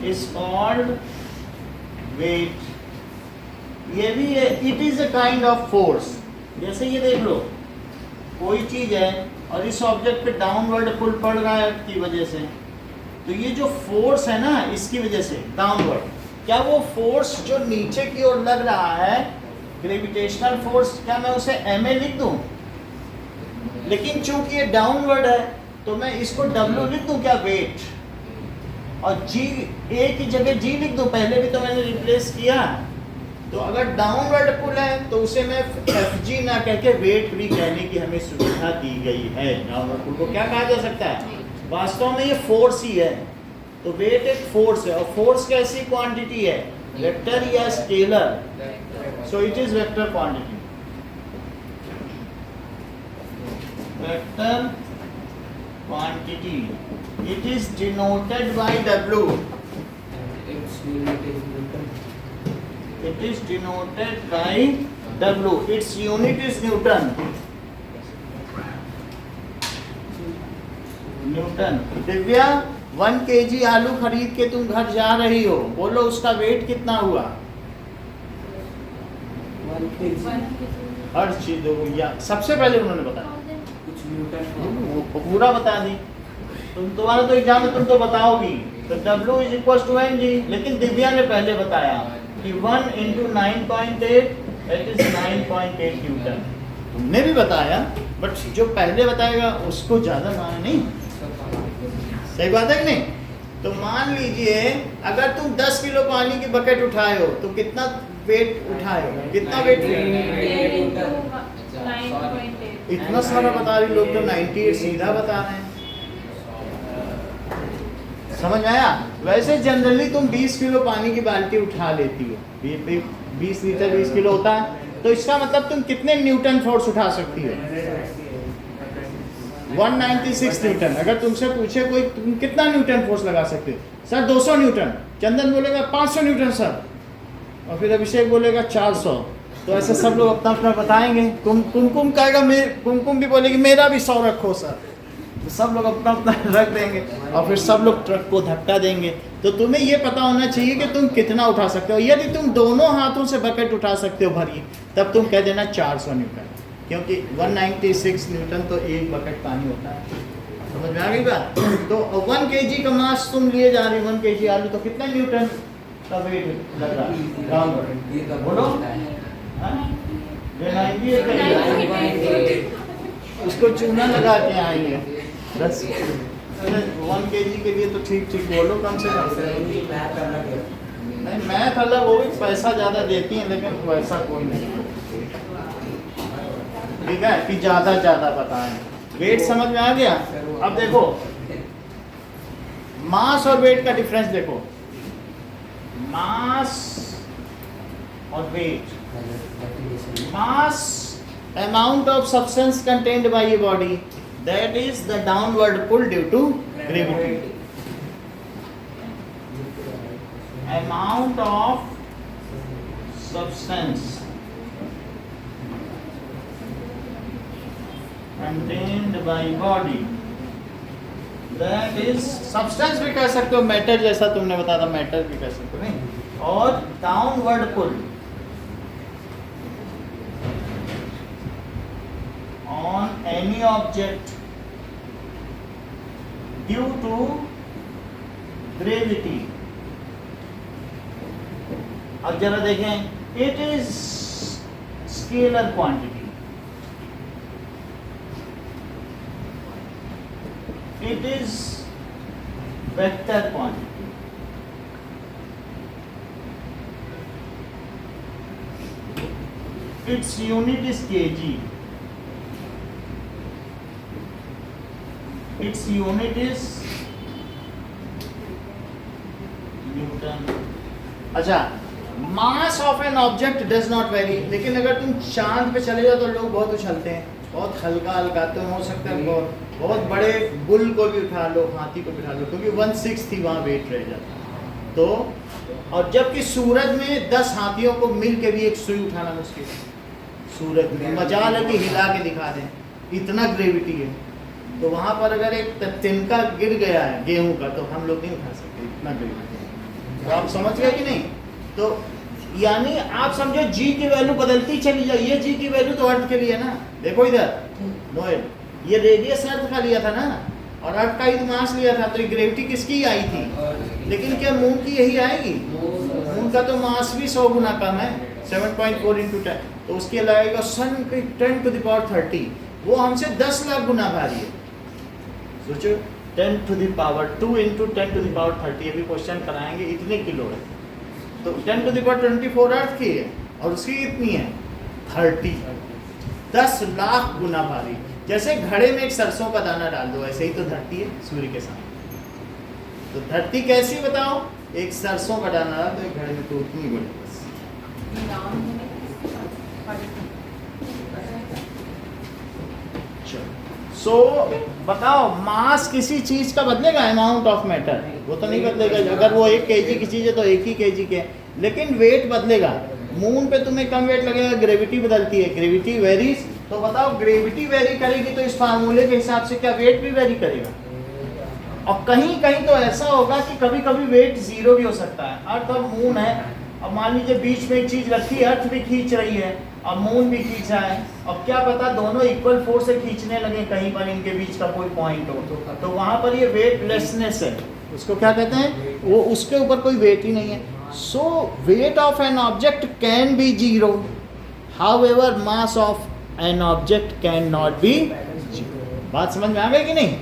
is called weight. ये भी है, it is a kind of force. जैसे ये देख लो, कोई चीज है और इस ऑब्जेक्ट पे डाउनवर्ड पुल पड़ रहा है की वजह से, तो ये जो फोर्स है ना, इसकी वजह से डाउनवर्ड, क्या वो फोर्स जो नीचे की ओर लग रहा है ग्रेविटेशनल फोर्स, क्या मैं उसे ma लिख दूं? लेकिन चूंकि ये डाउनवर्ड है तो मैं इसको w लिख दूं क्या? वेट। और g, a की जगह g लिख दूं, पहले भी तो मैंने रिप्लेस किया। तो अगर डाउनवर्ड पुल है तो उसे मैं fg ना कह के वेट भी कहने की हमें सुविधा दी गई है। डाउनवर्ड पुल को क्या कहा जा सकता है? वास्तव में ये फोर्स ही है। तो वेट एक फोर्स है, और फोर्स कैसी क्वांटिटी है? वेक्टर या scalar. So it is vector quantity. Vector quantity. It is denoted by W. Its unit is Newton. It is denoted by W. Its unit is Newton. Newton. Divya 1 kg आलू खरीद के तुम घर जा रही हो, बोलो उसका वेट कितना हुआ? 1 kg. हर चीज या सबसे पहले उन्होंने बताया, कुछ न्यूटन वो पूरा बता दी। तुम्हारा तो एग्जाम में तुम तो बताओगी। तो W is equal to mg, लेकिन दिव्या ने पहले बताया कि 1 into 9.8 that is 9.8 न्यूटन। तुमने भी बताया, बट जो पहले बताएगा उसको ज्यादा माने नहीं। सही बात है कि नहीं? तो मान लीजिए अगर तुम 10 किलो पानी की बकेट उठाए हो तो कितना वेट उठाए हो, कितना वेट? इतना सारा बता रही, लोग तो 98 सीधा बता रहे हैं। समझ में आया? वैसे जनरली तुम 20 किलो पानी की बाल्टी उठा लेती हो, 20 लीटर 20 किलो होता है, तो इसका मतलब तुम कितने न्यूटन फोर्स उठा सकती हो? 196 न्यूटन। अगर तुमसे पूछे कोई तुम कितना न्यूटन फोर्स लगा सकते हो, सर 200 न्यूटन, चंदन बोलेगा 500 न्यूटन सर, और फिर अभिषेक बोलेगा 400। तो ऐसे सब लोग अपना अपना बताएंगे। कुमकुम कहेगा, कुमकुम भी बोलेगी मेरा भी 100 रखो सर। तो सब लोग अपना अपना रख देंगे और फिर सब लोग ट्रक को धक्का देंगे। तो तुम्हें ये पता होना चाहिए कि तुम कितना उठा सकते हो। यदि तुम दोनों हाथों से बकेट उठा सकते हो भरी, तब तुम कह देना 400 न्यूटन, क्योंकि 196 न्यूटन तो एक बकेट पानी होता है। समझ में आ गई बात? तो 1 kg का मास तुम लिए जा रही, 1 kg आलू, तो कितना न्यूटन का वेट लग रहा है? बोलो। उसको चूना लगा के आएंगे 1 kg के लिए, तो ठीक ठीक बोलो कम से कम। नहीं मैथ अलग, वो भी पैसा ज़्यादा देती हैं, लेकिन वैसा कोई नहीं, ठीक है कि ज़्यादा बताएं। वेट समझ में आ गया? अब देखो मास और वेट का डिफरेंस देखो। मास और weight. Mass, amount of substance contained by a body, that is the downward pull due to gravity. Amount of substance contained by body, that is substance भी कह सकते हो, मैटर जैसा तुमने बताया था, मैटर भी कह सकते हो नहीं, और downward pull on any object due to gravity. अब जरा देखें, it is scalar quantity, it is vector quantity, its unit is kg, its unit is newton. अच्छा, mass of an object does not vary. लेकिन अगर तुम चांद पे चले जाओ तो लोग बहुत उछलते हैं, बहुत हल्का हल्का, तो हो सकता है बहुत बड़े बुल को भी उठा लो, हाथी को भी उठा लो, क्योंकि 1/6 ही वहाँ वेट रह जाता। तो और जबकि सूरज में 10 हाथियों को मिल के भी एक सुई उठाना मुश्किल है। सूरज में मजाल है कि हिला के दिखा दें, इतना ग्रेविटी है। तो वहाँ पर अगर एक तिनका गिर गया है गेहूं का, तो हम लोग नहीं उठा सकते, इतना ग्रेविटी है। तो आप समझ गए कि नहीं? तो यानी आप समझो जी की वैल्यू बदलती चली जाए। ये जी की वैल्यू तो अर्थ के लिए ना, देखो इधर नोएल, ये रेडियस अर्थ का लिया था ना, और अर्थ का ही मास लिया था, तो ये ग्रेविटी किसकी आई थी? लेकिन क्या मून की यही आएगी? मून का तो मास भी 100 गुना कम है, 7.4 × 10, तो उसके लगेगा सन की 10⁻30, वो हमसे 10 लाख गुना भारी है। सोचो 10⁻2 × 10⁻30, अभी क्वेश्चन कराएंगे, इतने किलो है। तो 10⁻24 अर्थ की है, और उसकी कितनी है? 30, 10 लाख गुना भारी। जैसे घड़े में एक सरसों का दाना डाल दो, ऐसे ही तो धरती है सूर्य के सामने। तो धरती कैसी बताओ? एक सरसों का दाना डाल दो एक घड़े में, तो उतनी बड़ी बस। सो बताओ, मास किसी चीज का बदलेगा? अमाउंट ऑफ मैटर वो तो नहीं बदलेगा। अगर वो 1 kg की चीज है तो 1 ही kg के, लेकिन वेट बदलेगा। मून पे तुम्हें कम वेट लगेगा, ग्रेविटी बदलती है, ग्रेविटी वेरीज। तो बताओ, ग्रेविटी वेरी करेगी तो इस फार्मूले के हिसाब से क्या वेट भी वेरी करेगा? और कहीं कहीं तो ऐसा होगा कि कभी कभी वेट 0 भी हो सकता है। अर्थ और मून है, अब मान लीजिए बीच में एक चीज रखी है, अर्थ भी खींच रही है और मून भी खींचा है, अब क्या पता दोनों इक्वल फोर्स से खींचने लगे, कहीं पर इनके बीच का कोई पॉइंट हो, तो वहां पर ये वेटलेसनेस है, उसको क्या कहते हैं? वो उसके ऊपर कोई वेट ही नहीं है। So weight of an object can be 0, however mass of an object can not be 0। बात समझ में आ गई कि नहीं?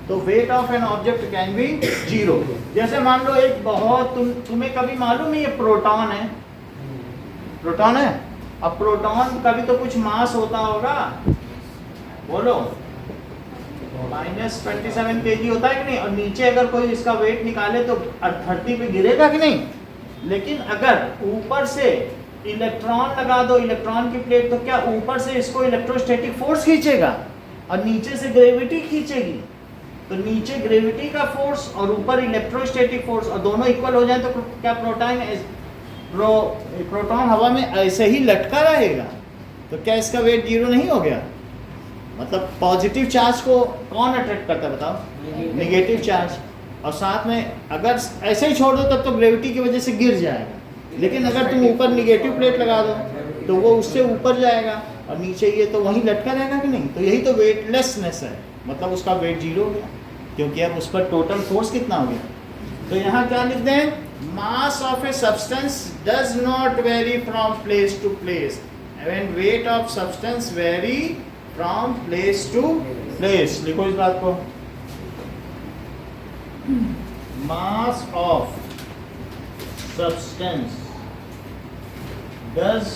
तो weight of an object can be 0। जैसे मान लो एक बहुत तुम्हें कभी मालूम है ये प्रोटॉन है, प्रोटॉन है। अब प्रोटॉन का भी तो कुछ मास होता होगा, बोलो -27 kg होता है कि नहीं। और नीचे अगर कोई इसका वेट निकाले तो धरती पे गिरेगा कि नहीं। लेकिन अगर ऊपर से इलेक्ट्रॉन लगा दो, इलेक्ट्रॉन की प्लेट, तो क्या ऊपर से इसको इलेक्ट्रोस्टैटिक फोर्स खींचेगा और नीचे से ग्रेविटी खींचेगी। तो नीचे ग्रेविटी का फोर्स और ऊपर इलेक्ट्रोस्टैटिक फोर्स, और दोनों इक्वल हो जाए तो क्या प्रोटॉन हवा में ऐसे ही लटका रहेगा। तो क्या इसका वेट 0 नहीं हो गया। मतलब पॉजिटिव चार्ज को कौन अट्रैक्ट करता है बताओ, नेगेटिव चार्ज। और साथ में अगर ऐसे ही छोड़ दो तब तो ग्रेविटी की वजह से गिर जाएगा। लेकिन अगर तुम ऊपर नेगेटिव प्लेट लगा दो तो वो उससे ऊपर जाएगा और नीचे ये तो वहीं लटका रहेगा कि नहीं। तो यही तो वेटलेसनेस है, मतलब उसका वेट 0 हो गया, क्योंकि अब उस पर टोटल फोर्स कितना हो गया। तो यहाँ क्या लिख दें, mass of a substance does not vary from place to place and weight of substance vary from place to place. लिखो इस बात को, mass of substance does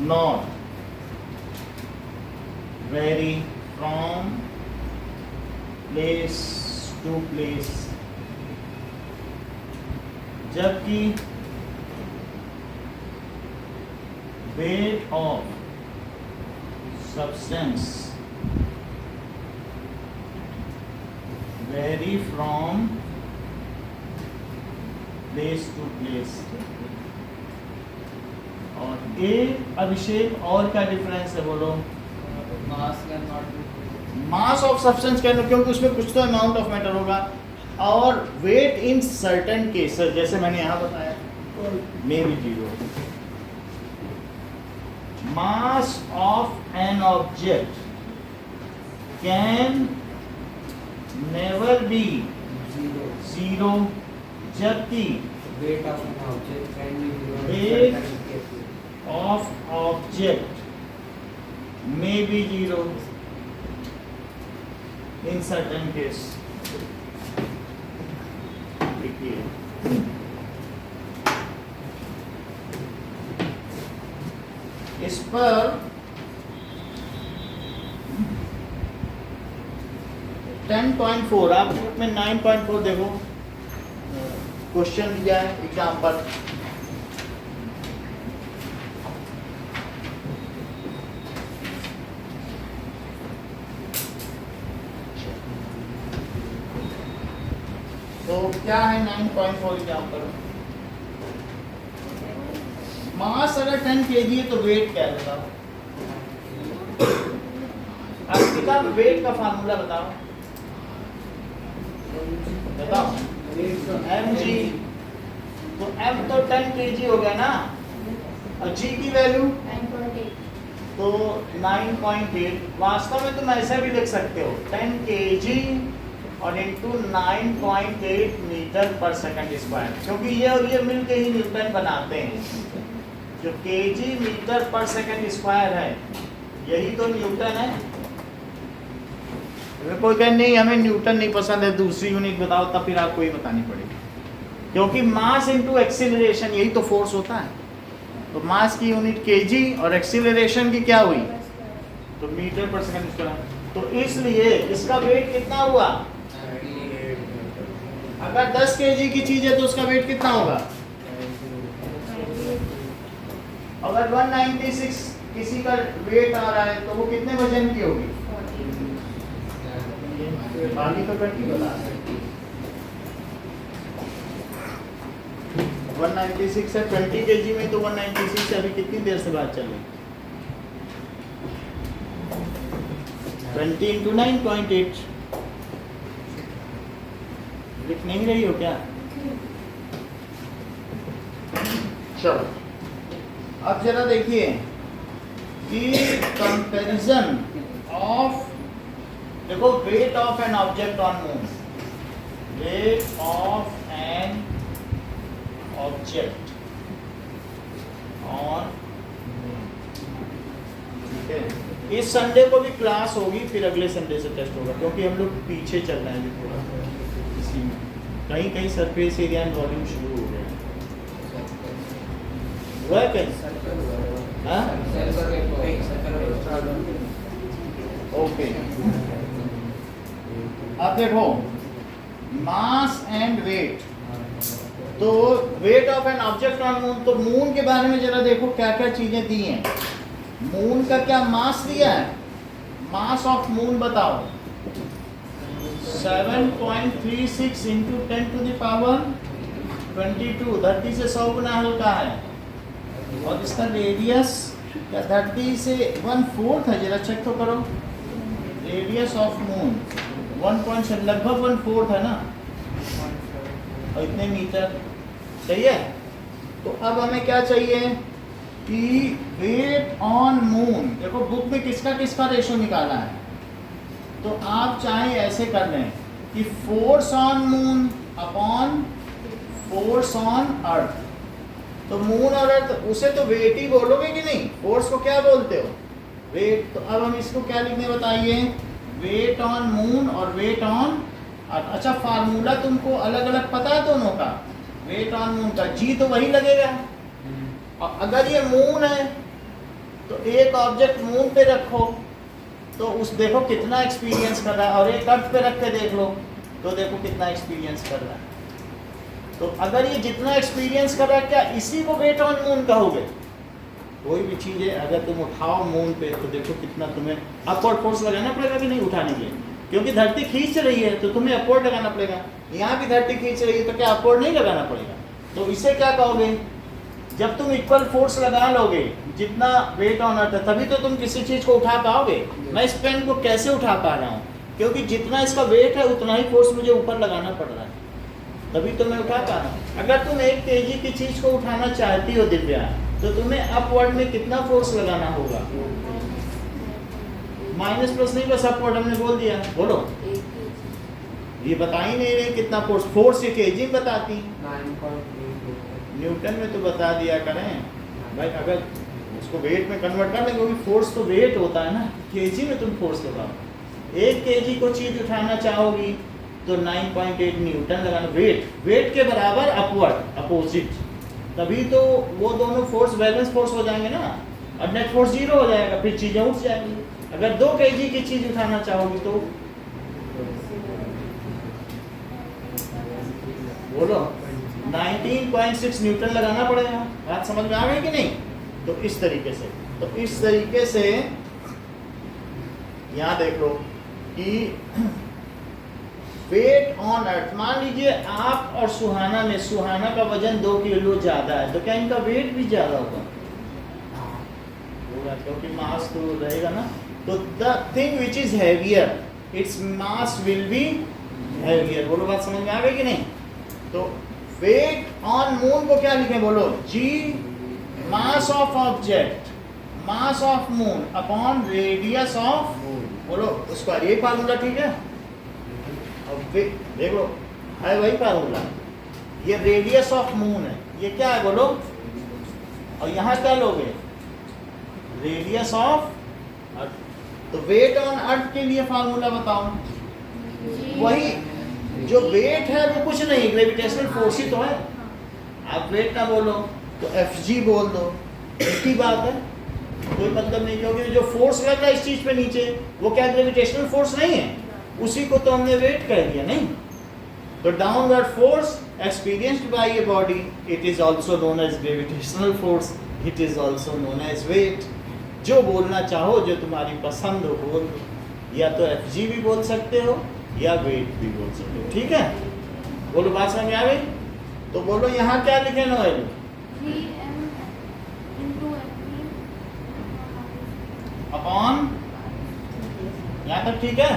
not vary from place to place, जबकि weight of substance vary from place to place। और ए अभिषेक और क्या difference है बोलो। मास can not mass of substance can, क्योंकि उसमें कुछ तो अमाउंट ऑफ मैटर होगा। और वेट इन सर्टेन केसेस, जैसे मैंने यहाँ बताया, may be 0। Mass of an object can never be 0, जबकि weight of an object can be 0 Weight in certain cases. of object may be 0 in certain case। देखिए इस पर 10.4 आप बुक में 9.4 देखो, क्वेश्चन दिया है एग्जाम्पल। तो क्या है 9.4 एग्जाम्पल। मास अगर 10 kg है तो वेट क्या है बताओ। अर्पिता वेट का फार्मूला बताओ, बताओ। mg, तो m तो 10 kg हो गया ना, और g की वैल्यू 9.8। तो 9.8। वास्तव में तुम ऐसा भी लिख सकते हो 10 kg और इंटू 9.8 मीटर पर सेकंड स्क्वायर, क्योंकि ये और ये मिलके ही न्यूटन बनाते हैं। जो केजी मीटर पर सेकंड स्क्वायर है यही तो न्यूटन है। कोई कहे नहीं हमें न्यूटन नहीं पसंद है, दूसरी यूनिट बताओ, तब फिर आपको ये बतानी पड़ेगी, क्योंकि मास इनटू एक्सीलरेशन यही तो फोर्स होता है। तो मास की यूनिट केजी और एक्सीलरेशन की क्या हुई, तो मीटर पर सेकंड स्क्वायर। तो इसलिए इसका वेट कितना हुआ, अगर 10 केजी की चीज है तो उसका वेट कितना होगा। अगर 196 किसी का वेट आ रहा है तो वो कितने वजन की होगी, बाकी तो 20 बता सकती। 196 है 20 kg में, तो 196 से अभी कितनी देर से बात चल रही, 20 into 9.8। लिख नहीं रही हो क्या। चलो अब जरा देखिए कि कंपैरिजन ऑफ, देखो wait of an object on moon, wait of an object on, ठीक है, इस संडे को भी क्लास होगी, फिर अगले संडे से टेस्ट होगा, क्योंकि हम लोग पीछे चल रहे हैं थोड़ा इसी में। कहीं कहीं सरफेस एरिया एंड वॉल्यूम शुरू हो गया हुआ है कहीं, हाँ ओके। अब देखो मास एंड वेट, तो weight of an object on moon, तो मून के बारे में जरा देखो क्या क्या चीजें दी हैं। मून का क्या मास दिया है, मास ऑफ मून बताओ, 7.36 इंटू 10⁻²2, धरती से 100 गुना हल्का है। और इसका रेडियस या धरती से 1/4 है, जरा चेक तो करो, रेडियस ऑफ मून 1 लगभग 1/4 है ना, और इतने मीटर, सही है। तो अब हमें क्या चाहिए कि वेट ऑन मून, देखो बुक में किसका किसका रेशो निकाला है, तो आप चाहे ऐसे कर लें कि force on moon upon force on earth, तो मून और अर्थ उसे तो वेट ही बोलोगे कि नहीं, फोर्स को क्या बोलते हो, वेट। तो अब हम इसको क्या लिखने बताइए, वेट ऑन मून और वेट ऑन अर्थ। अच्छा फार्मूला तुमको अलग अलग पता है दोनों का, वेट ऑन मून का जी तो वही लगेगा, और अगर ये मून है तो एक ऑब्जेक्ट मून पे रखो तो उस देखो कितना एक्सपीरियंस कर रहा है, और एक अर्थ पे रख के देख लो तो देखो कितना एक्सपीरियंस कर रहा है। तो अगर ये जितना एक्सपीरियंस कर रहा है, क्या इसी को वेट ऑन मून कहोगे। कोई भी चीज़ है अगर तुम उठाओ मून पे तो देखो कितना तुम्हें अपवर्ड फोर्स लगाना पड़ेगा कि नहीं उठाने के लिए, क्योंकि धरती खींच रही है तो तुम्हें अपवर्ड लगाना पड़ेगा। यहाँ भी धरती खींच रही है तो क्या अपवर्ड नहीं लगाना पड़ेगा। तो इसे क्या कहोगे, जब तुम इक्वल फोर्स लगा लोगे जितना वेट ऑन अर्थ है, तभी तो तुम किसी चीज़ को उठा पाओगे। मैं इस पेन को कैसे उठा पा रहा हूँ, क्योंकि जितना इसका वेट है उतना ही फोर्स मुझे ऊपर लगाना पड़ रहा है, तभी तो मैं उठा पा रहा हूँ। अगर तुम 1 kg की चीज़ को उठाना चाहती हो दिव्या, तो तुम्हें अपवर्ड में कितना फोर्स लगाना होगा, माइनस प्लस नहीं, बस अपवर्ड हमने बोल दिया। बोलो, ये बता ही नहीं रहे कितना फोर्स, फोर्स ये केजी में बताती, 9.3 न्यूटन में तो बता दिया करें भाई। अगर उसको वेट में कन्वर्ट कर लें, क्योंकि फोर्स तो वेट होता है ना, केजी में तुम फोर्स लगाओ। 1 kg को चीज उठाना चाहोगी तो 9.8 न्यूटन लगाना, वेट के बराबर अपवर्ड अपोजिट, तभी तो वो दोनों फोर्स बैलेंस फोर्स हो जाएंगे ना, और नेट फोर्स 0 हो जाएगा, फिर चीजें उठ जाएंगी। अगर 2 kg की चीज उठाना चाहोगी तो बोलो 19.6 न्यूटन लगाना पड़ेगा। बात समझ में आ गई कि नहीं। तो इस तरीके से यहाँ देख लो कि वेट ऑन अर्थ, मान लीजिए आप और सुहाना में, सुहाना का वजन 2 किलो ज्यादा है, तो क्या इनका वेट भी ज्यादा होगा, क्योंकि मास तो रहेगा ना। तो the thing which is heavier its mass will be heavier. बोलो, बात समझ में आ गई कि नहीं। तो वेट ऑन मून को क्या लिखें, बोलो, G mass of object, mass of moon upon radius of, बोलो उसका ये फार्मूला, ठीक है। अब देखो है वही फार्मूला, ये रेडियस ऑफ मून है, ये क्या है बोलो, और यहाँ क्या लोगे, रेडियस ऑफ अर्थ। तो वेट ऑन अर्थ के लिए फार्मूला बताओ, वही जो वेट है वो कुछ नहीं, ग्रेविटेशनल फोर्स ही तो है। आप वेट ना बोलो तो Fg बोल दो, इसकी बात है, कोई मतलब नहीं, क्योंकि जो फोर्स लग रहा है इस चीज पे नीचे, वो क्या ग्रेविटेशनल फोर्स नहीं है, उसी को तो हमने वेट कह दिया नहीं। तो downward force experienced by a body, it is also known as gravitational force, it is also known as weight. जो बोलना चाहो, जो तुम्हारी पसंद हो बोल दो, या तो Fg भी बोल सकते हो या वेट भी बोल सकते हो, ठीक है। बोलो, बात समझ में आ गई। तो बोलो यहाँ क्या लिखे नोएल, अपॉन, यहाँ तक ठीक है।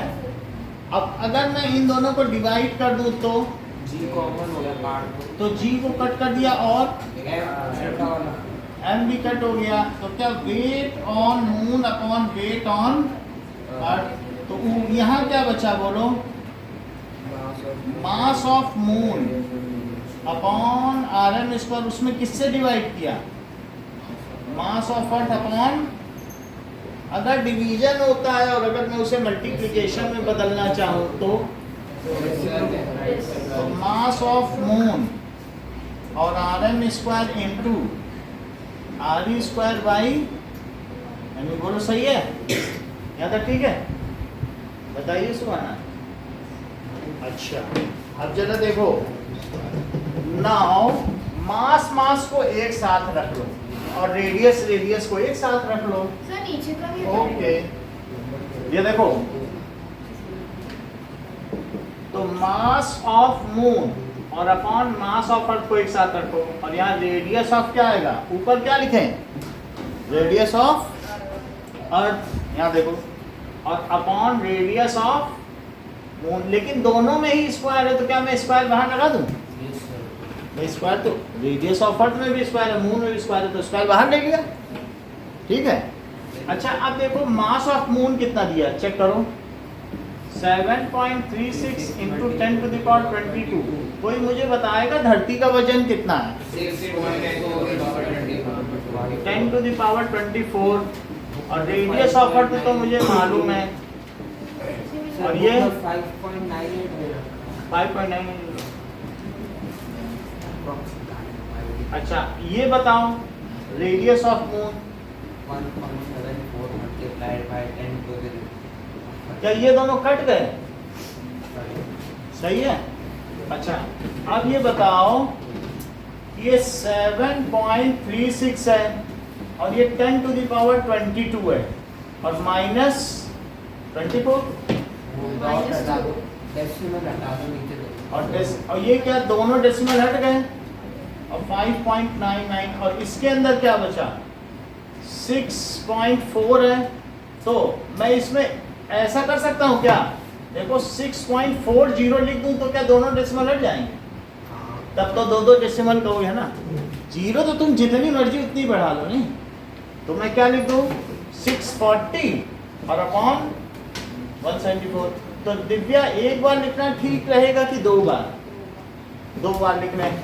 अब अगर मैं इन दोनों को डिवाइड कर दूं तो जी कॉमन हो गया, काट दो, तो जी को कट कर दिया और M एम भी कट हो गया। तो क्या weight on moon upon weight on earth, तो यहाँ क्या बचा बोलो, mass of moon upon RM square, उसमें किससे डिवाइड किया, मास ऑफ अर्थ अपॉन अगर डिवीजन होता है और अगर मैं उसे मल्टीप्लिकेशन में बदलना चाहूँ तो मास ऑफ मून और RM square into RE square by, यानी बोलो सही है यहाँ तक ठीक है? बताइए सुहाना। अच्छा अब जरा देखो, नाउ मास मास को एक साथ रख लो और रेडियस रेडियस को एक साथ रख लो। सर नीचे का भी ओके ये देखो, तो मास ऑफ मून और अपॉन मास ऑफ अर्थ को एक साथ रखो और यहाँ रेडियस ऑफ क्या आएगा, ऊपर क्या लिखें, रेडियस ऑफ अर्थ, यहाँ देखो, और अपॉन रेडियस ऑफ मून। लेकिन दोनों में ही स्क्वायर है तो क्या मैं स्क्वायर बाहर लगा दूं? मैं स्क्वायर तो रेडियस ऑफ अर्थ में भी स्क्वायर है, मून में भी स्क्वायर है, तो स्क्वायर बाहर ले लिया, ठीक है। अच्छा अब देखो मास ऑफ मून कितना दिया, चेक करो, 7.36 इंटू 10 टू द पावर 22। कोई मुझे बताएगा धरती का वजन कितना है? 10 टू द पावर 24। और रेडियस ऑफ अर्थ तो मुझे मालूम है, और ये 5.9। अच्छा ये बताओ radius of moon, 1.74 multiplied by 10 to the क्या ये दोनों कट गए? सही है। अच्छा अब ये बताओ, ये 7.36 है और ये 10 टू द पावर 22 है और माइनस 24 डेसिमल हटा दो नीचे दो। और ये क्या दोनों डेसिमल हट गए और 5.99 और इसके अंदर क्या बचा 6.4 है। तो मैं इसमें ऐसा कर सकता हूँ क्या, देखो 6.40 लिख दूँ तो क्या दोनों डेसिमल हट जाएंगे? तब तो दो दो डेसिमल कहोगे है ना, जीरो तो तुम जितनी मर्जी उतनी बढ़ा लो, नहीं तो मैं क्या लिख दूँ 640 और अपॉन 174। तो दिव्या एक बार लिखना ठीक रहेगा कि दो बार? दो बार लिखना है,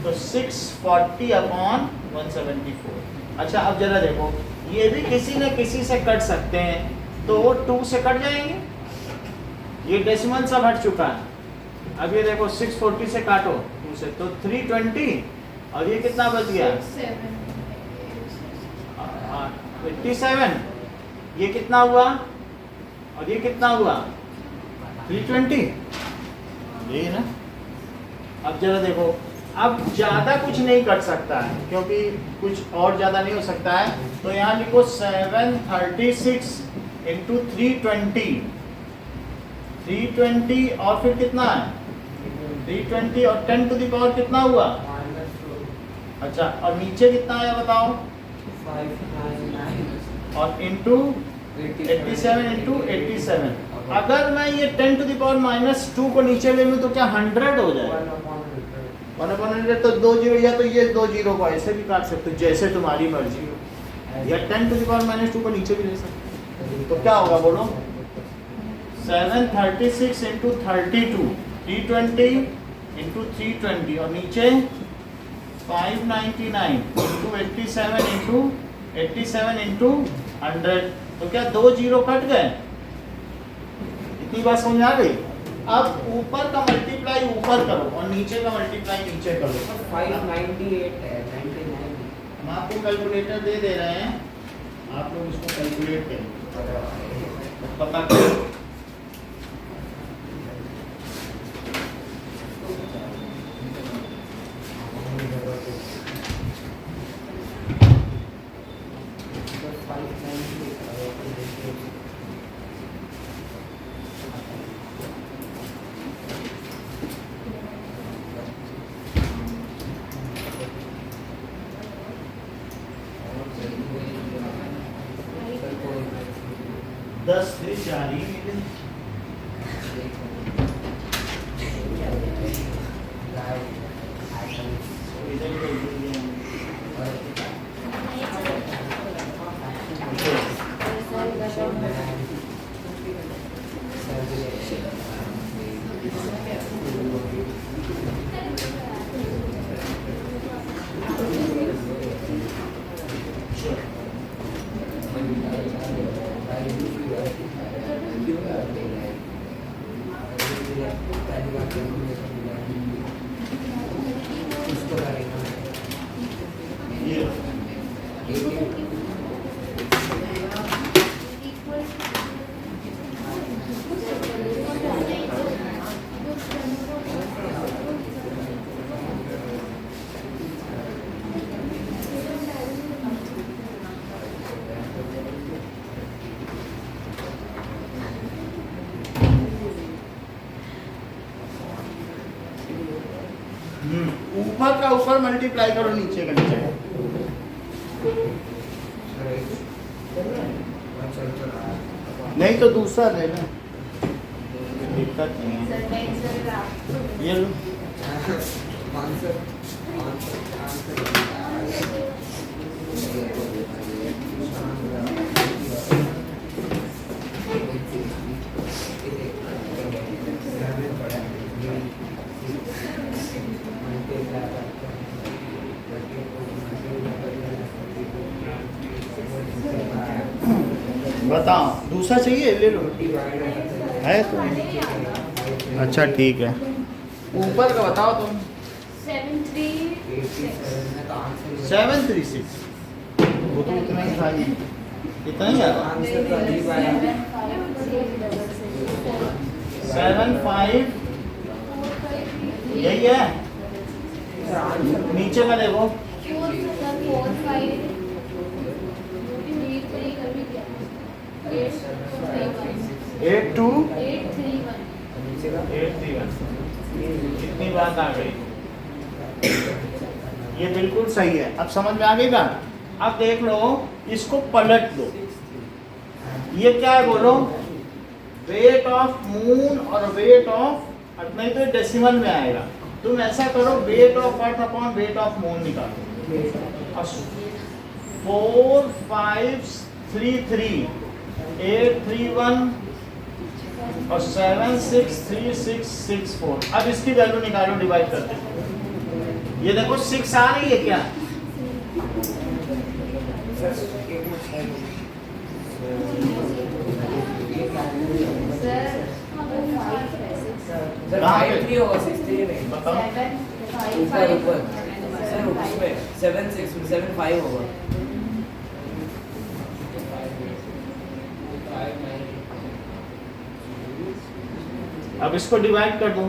तो 640 अपॉन 174। अच्छा अब जरा देखो, ये भी किसी न किसी से कट सकते हैं, तो 2 से कट जाएंगे, ये डेसिमल सब हट चुका है। अब ये देखो 640 से काटो 2 से तो 320 और ये कितना बच गया 87। ये कितना हुआ और ये कितना हुआ 320, यही ना। अब जरा देखो, अब ज़्यादा कुछ नहीं कट सकता है क्योंकि कुछ और ज़्यादा नहीं हो सकता है, तो यहाँ लिखो 736 इंटू 320 और फिर कितना है 320 और 10 टू द पावर कितना हुआ। अच्छा और नीचे कितना आया बताओ 599 और इंटू 87 इंटू 87। अगर मैं ये 10 टू द पावर -2 को नीचे ले लूँ तो क्या 100 हो जाएगा? 1/100 तो 2 जीरो, या तो ये 2 जीरो को ऐसे भी काट सकते हो जैसे तुम्हारी मर्जी हो, या 10 टू द पावर -2 को नीचे भी ले सकते हो। तो क्या होगा बोलो 736 इंटू 32 320 इंटू 320 और नीचे 599 इंटू 87 इंटू 87 इंटू 100। तो क्या 2 जीरो कट गए? इतनी बात समझ आ गई? अब ऊपर का मल्टीप्लाई ऊपर करो और नीचे का मल्टीप्लाई नीचे करो। 598 है 99। हम आपको कैलकुलेटर दे रहे हैं, आप लोग इसको कैलकुलेट करें, पता करें। दस से 4 ही मिले। इधर कोई भूल गया। ऊपर का ऊपर मल्टीप्लाई करो, नीचे का नीचे। नहीं तो दूसरा ले लो, दिक्कत नहीं है। ये लो। बताओ, दूसरा चाहिए? ले लो, है तो। अच्छा ठीक है, ऊपर का बताओ तुम। 736 वो तो इतना ही था, इतना ही आया। 75 यही है, नीचे का देखो। 831 इतनी बात आ गई, ये बिल्कुल सही है। अब समझ में आ गई बात। अब देख लो, इसको पलट दो। ये क्या है बोलो? वेट ऑफ मून और वेट ऑफ, नहीं तो डेसिमल में आएगा। तुम ऐसा करो, wait of earth upon weight of moon निकालो। 4533 831 और 763664। अब इसकी वैल्यू निकालो डिवाइड करके। ये देखो 6 आ रही है क्या? कहाँ पे? बताओ। 765 होगा। अब इसको डिवाइड कर दो।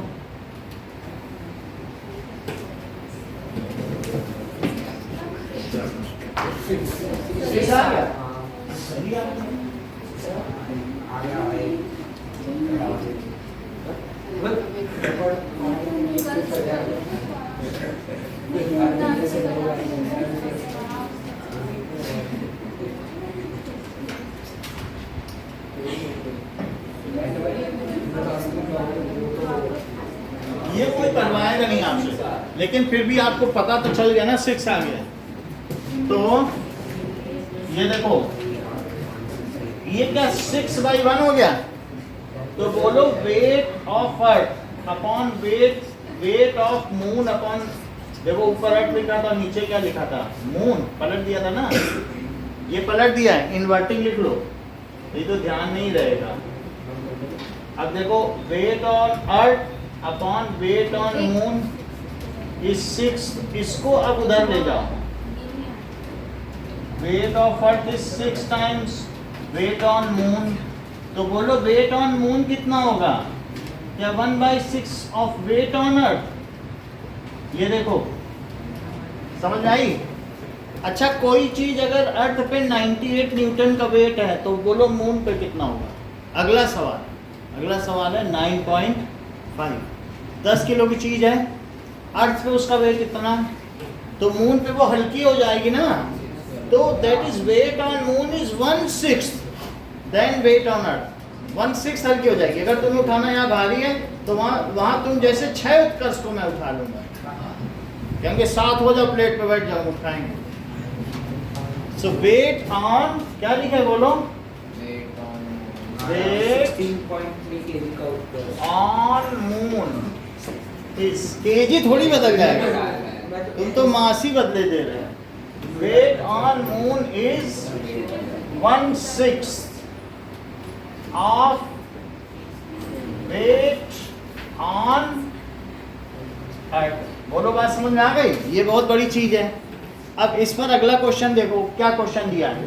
ये कोई करवाएगा नहीं आपसे, लेकिन फिर भी आपको पता तो चल गया ना 6 आ गया। तो ये देखो, ये क्या 6/1 हो गया? तो बोलो wait of earth upon weight of moon upon, देखो ऊपर अर्थ लिखा था, नीचे क्या लिखा था? मून। पलट दिया था ना, ये पलट दिया है, इन्वर्टिंग लिख लो, ये तो ध्यान नहीं रहेगा। अब देखो, weight on earth upon weight on moon is 6। इसको अब उधर ले जाओ। Weight of earth is 6 times weight on moon. तो बोलो वेट ऑन मून कितना होगा? क्या 1/6 ऑफ वेट ऑन अर्थ? ये देखो, समझ में आई? अच्छा, कोई चीज अगर अर्थ पे 98 न्यूटन का वेट है तो बोलो मून पे कितना होगा? अगला सवाल है 9.5। 10 किलो की चीज है, अर्थ पे उसका वेट कितना? तो मून पे वो हल्की हो जाएगी ना, तो that is weight on moon is 1/6 than weight on earth. 1/6 हल्की हो जाएगी। अगर तुम्हें उठाना यहाँ भारी है तो वहाँ तुम जैसे 6 उत्कर्ष को मैं उठा लूंगा, कहेंगे 7 हो जाओ, प्लेट पे बैठ जाओ, उठाएंगे। सो वेट ऑन, क्या लिखे बोलो? वेट 16.3 kg का उत्कर्ष ऑन मून इज, केजी थोड़ी बदल जाएगा, तुम तो मास ही बदले दे रहे हैं। Weight on moon is 1/6 of weight on earth. बोलो, बात समझ में आ गई? ये बहुत बड़ी चीज है। अब इस पर अगला क्वेश्चन देखो, क्या क्वेश्चन दिया है।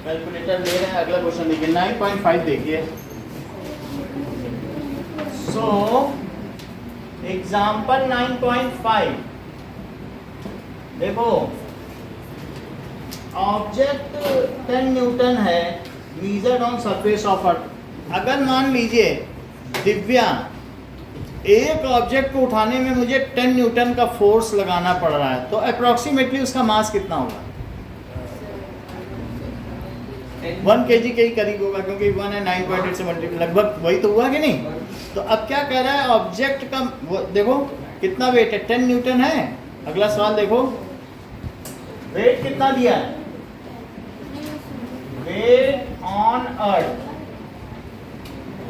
कैलकुलेटर ले रहे हैं, अगला क्वेश्चन देखिए 9.5 देखिए। सो एग्जाम्पल 9.5 देखो, ऑब्जेक्ट 10 न्यूटन है, measured on surface of earth. अगर मान लीजिए दिव्या, एक ऑब्जेक्ट को उठाने में मुझे 10 न्यूटन का फोर्स लगाना पड़ रहा है, तो अप्रोक्सीमेटली उसका मास कितना होगा? 1 kg के ही करीब होगा, क्योंकि 1 है 9.8 से मल्टीप्लाई, लगभग वही तो हुआ कि नहीं। तो अब क्या कह रहा है, ऑब्जेक्ट का देखो कितना वेट है, 10 न्यूटन है। अगला सवाल देखो, वेट कितना दिया है? Weight on earth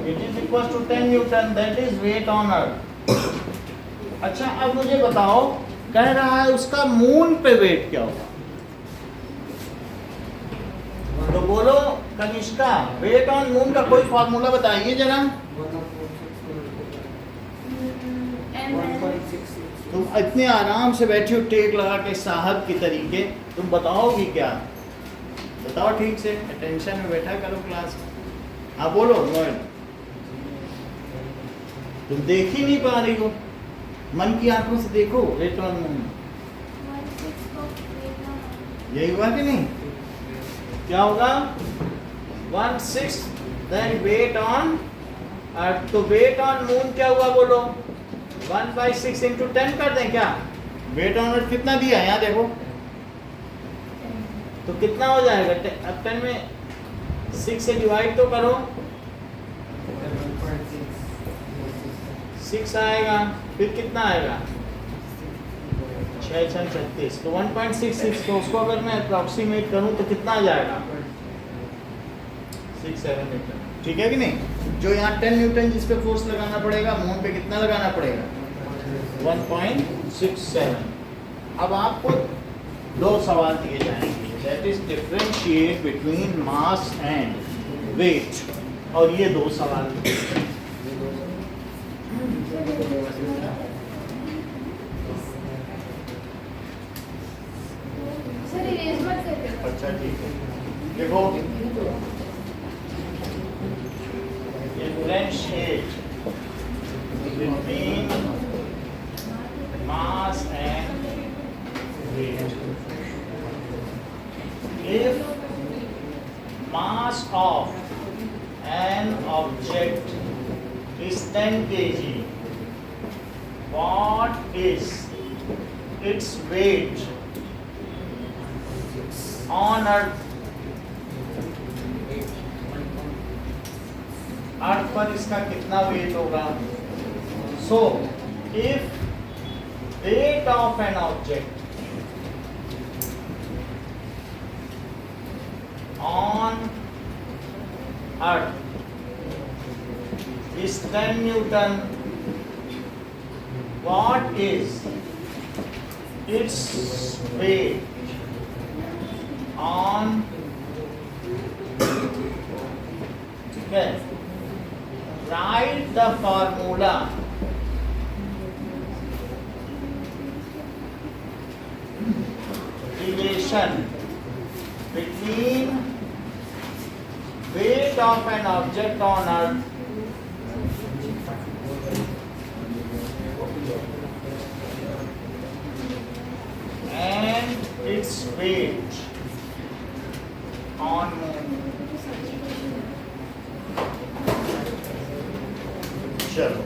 it is equal to 10 newton, that is weight on earth. अच्छा, अब मुझे बताओ, कह रहा है उसका मून पे वेट क्या होगा? तो बोलो कनिष्का, वेट ऑन मून का कोई फॉर्मूला बताइए जरा। तुम इतने आराम से बैठी हो टेक लगा के साहब की तरीके, तुम बताओगी क्या? बताओ ठीक से, अटेंशन में बैठा करो क्लास में। हाँ बोलो नोएल, तुम देख ही नहीं पा रही हो, मन की आंखों से देखो। वेट ऑन मून यही हुआ कि नहीं? क्या होगा? 1/6 देन वेट ऑन अर्थ। तो वेट ऑन मून क्या हुआ बोलो? 1/6 इंटू 10 कर दें क्या? वेट ऑन अर्थ कितना दिया है यहाँ देखो, तो कितना हो जाएगा? अब 10 में 6 से डिवाइड तो करो, 6 आएगा, फिर कितना आएगा? 6 6 36, तो 1.66। तो उसको अगर मैं अप्रॉक्सीमेट करूं तो कितना आ जाएगा? 6 7 8 9, ठीक है कि नहीं? जो यहाँ 10 न्यूटन जिस पे फोर्स लगाना पड़ेगा, मून पे कितना लगाना पड़ेगा? 1.67। अब आपको दो सवाल दिए जाएंगे, that is differentiate between mass and weight, और ये दो सवाल। अच्छा ठीक है, देखो differentiate between mass and weight. If mass of an object is 10 kg, what is its weight on earth? अर्थ पर इसका कितना वेट होगा? So if wait of an object on earth is 10 Newton, what is its weight on, okay, write the formula relation between weight of an object on earth and its weight on moon. चलो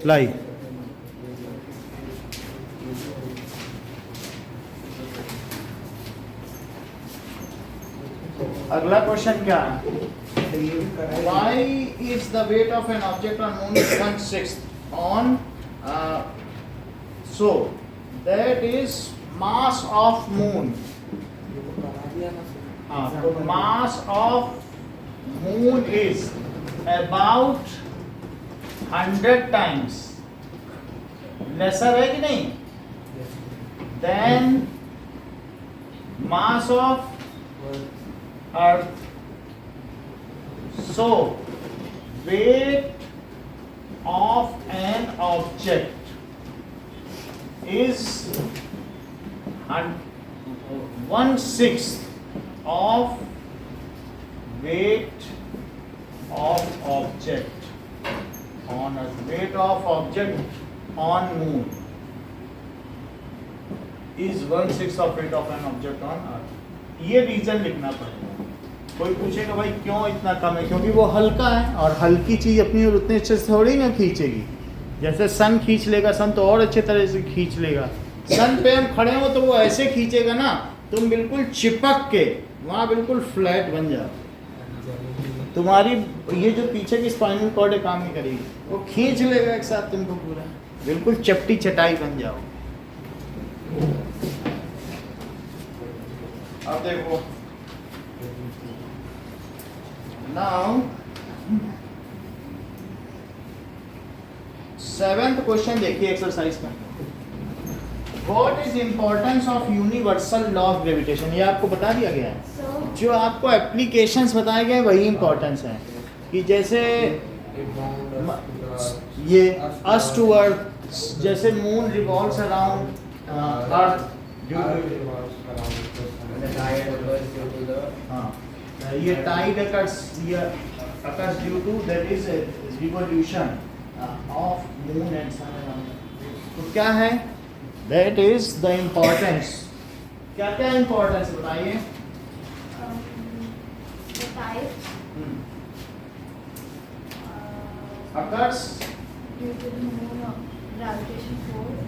लाई अगला question क्या है? Why is the weight of an object on moon 1/6 on so that is mass of moon. So mass of moon is about 100 times lesser है कि नहीं, than mass of earth, so weight of an object is 1/6 of weight of object on Earth. Weight of object on moon is 1/6 of weight of an object on Earth. ये reason लिखना पड़ेगा। कोई पूछेगा भाई क्यों इतना कम है, क्योंकि वो हल्का है और हल्की चीज अपनी ओर उतने अच्छे से थोड़ी ना खींचेगी। जैसे सन खींच लेगा, सन तो और अच्छे तरह से खींच लेगा। सन पे हम खड़े हो तो वो ऐसे खींचेगा ना, तुम बिल्कुल चिपक के वहाँ बिल्कुल फ्लैट बन जाओ। तुम्हारी ये जो पीछे की स्पाइनल कॉर्ड है काम नहीं करेगी, वो खींच लेगा एक साथ तुमको पूरा, बिल्कुल चपटी चटाई बन जाओ। अब देखो Now, 7th क्वेश्चन देखिए एक्सरसाइज का। What is importance of universal law of gravitation? ये आपको बता दिया गया है। So, जो आपको एप्लीकेशंस बताए गए वही इम्पोर्टेंस है, कि जैसे ये us to earth, जैसे मून रिवॉल्व्स अराउंड अर्थ, हाँ ये Tide occurs due to that is revolution of moon and sun around. तो क्या है, that is the importance. क्या क्या importance बताइए। the tide occurs due to the moon of gravitation force,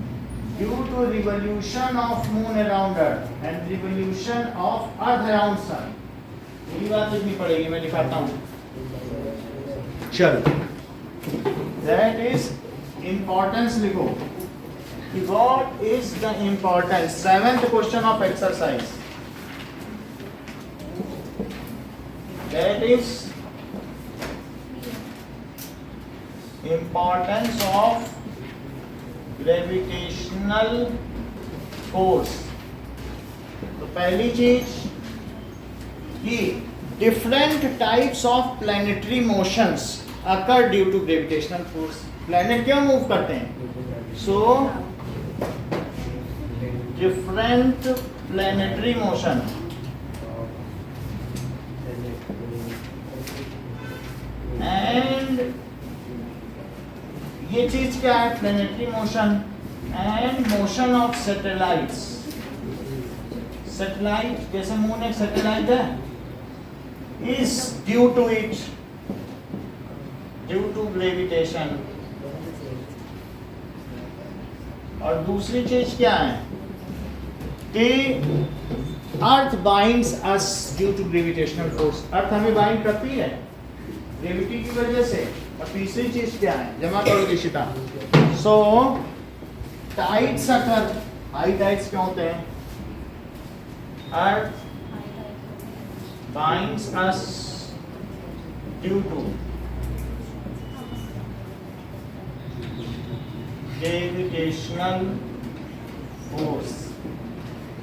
due to revolution of moon around earth and revolution of earth around sun. ये बात लिखनी पड़ेगी, मैं लिखाता हूँ। चलो, that is importance लिखो कि what is the importance। 7th question of exercise, that is importance of gravitational force। तो पहली चीज कि different types of planetary motions occur due to gravitational force। planet क्यों मूव करते हैं, so different planetary motion and ये चीज क्या है, planetary motion and motion of satellites। Satellite जैसे मून एक सैटेलाइट है, is due to gravitation। और दूसरी चीज क्या है कि earth binds us due to gravitational force. Earth हमें बाइंड करती है ग्रेविटी की वजह से। और तीसरी चीज क्या है, जमा करो दिशिता। सो टाइड्स अकर, हाई टाइड्स क्यों होते हैं, अर्थ binds us due to gravitational force।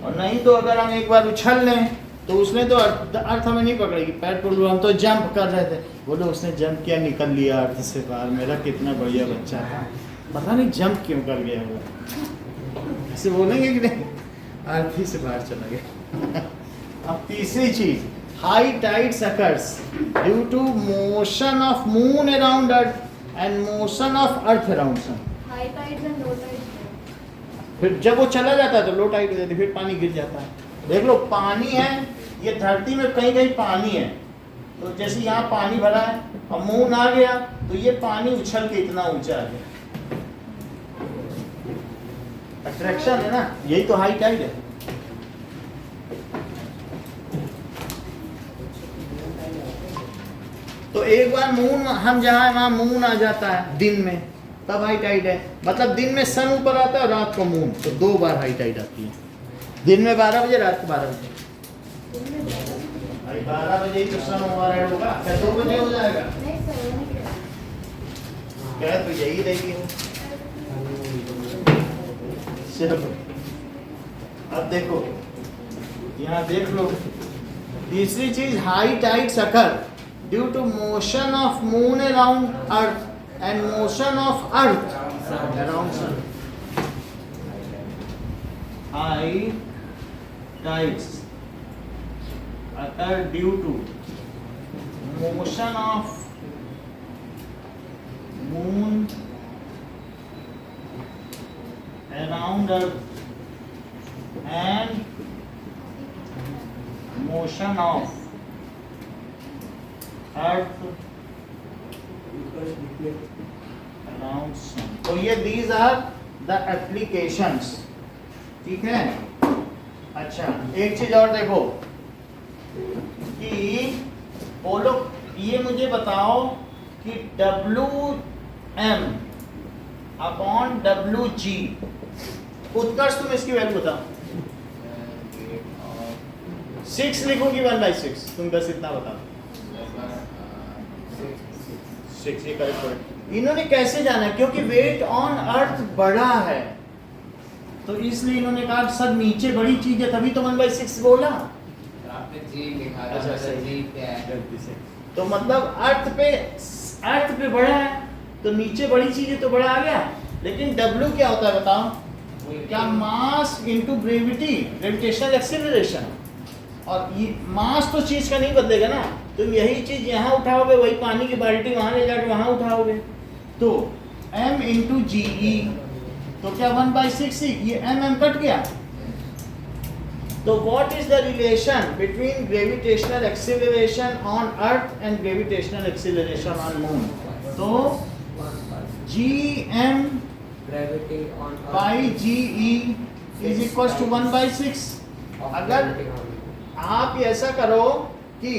और नहीं तो अगर हम एक बार उछल लें तो उसने तो अर्थ हमें नहीं पकड़ेगी। पैर पर हम तो जंप कर रहे थे, बोले उसने जंप किया, निकल लिया अर्थ से बाहर, मेरा कितना बढ़िया बच्चा था, पता नहीं जंप क्यों कर गया वो। ऐसे बोलेंगे कि नहीं, अर्थ ही से बाहर चला गया। अब तीसरी चीज, high tides occurs due to motion of moon around earth and motion of earth around sun। high tides and low tides। फिर जब वो चला जाता है तो लो टाइड हो जाती है, फिर पानी गिर जाता है। देख लो पानी है, ये धरती में कहीं कहीं पानी है, तो जैसे यहाँ पानी भरा है और मून आ गया तो ये पानी उछल के इतना ऊंचा आ गया। अट्रैक्शन है ना, यही तो हाई टाइड है। तो एक बार मून हम जहाँ वहाँ मून आ जाता है दिन में, तब हाई टाइड है। मतलब दिन में सन ऊपर आता है और रात को मून, तो 2 बार हाई टाइड आती है। दिन में 12 बजे, रात को 12 बजे। भाई 12 बजे ही तो सन ओवरहेड होगा, क्या 2 बजे हो जाएगा? नहीं सर, वो नहीं क्या तो यही रहेगी। चलो अब देखो, यहाँ देख लो तीसरी चीज, high tides occur due to motion of moon around earth and motion of earth around sun. High tides occur due to motion of moon around earth and motion of earth around sun. तो ये these are the applications. ठीक है. अच्छा एक चीज और देखो कि बोलो, ये मुझे बताओ कि WM अपॉन WG, उत्कर्ष तुम इसकी वैल्यू बताओ. 6 लिखोगी 1/6, तुम बस इतना बताओ. 6 ये करेक्ट पड़े. इन्होंने कैसे जाना, क्योंकि वेट ऑन अर्थ बड़ा है तो इसलिए इन्होंने कहा सर नीचे बड़ी चीज है, तभी तो 1/6 बोला. आपने जी लिखा था, अच्छा, मतलब जी क्या है? गलती से. तो मतलब अर्थ पे बड़ा है तो नीचे बड़ी चीज है तो बड़ा आ गया. लेकिन W क्या होता है बताओ? क्या mass into gravity, gravitational acceleration. और ये मास तो चीज का नहीं बदलेगा ना, तुम यही चीज यहाँ उठाओगे, वही पानी की बाल्टी वहां ले जाके वहां उठाओगे. तो M इंटू GE, तो क्या 1/6 ही, ये M कट गया. तो what is the relation between gravitational acceleration on earth and gravitational acceleration on moon? तो Gm Gravity on by GE is equals to 1/6. अगर आप ऐसा करो कि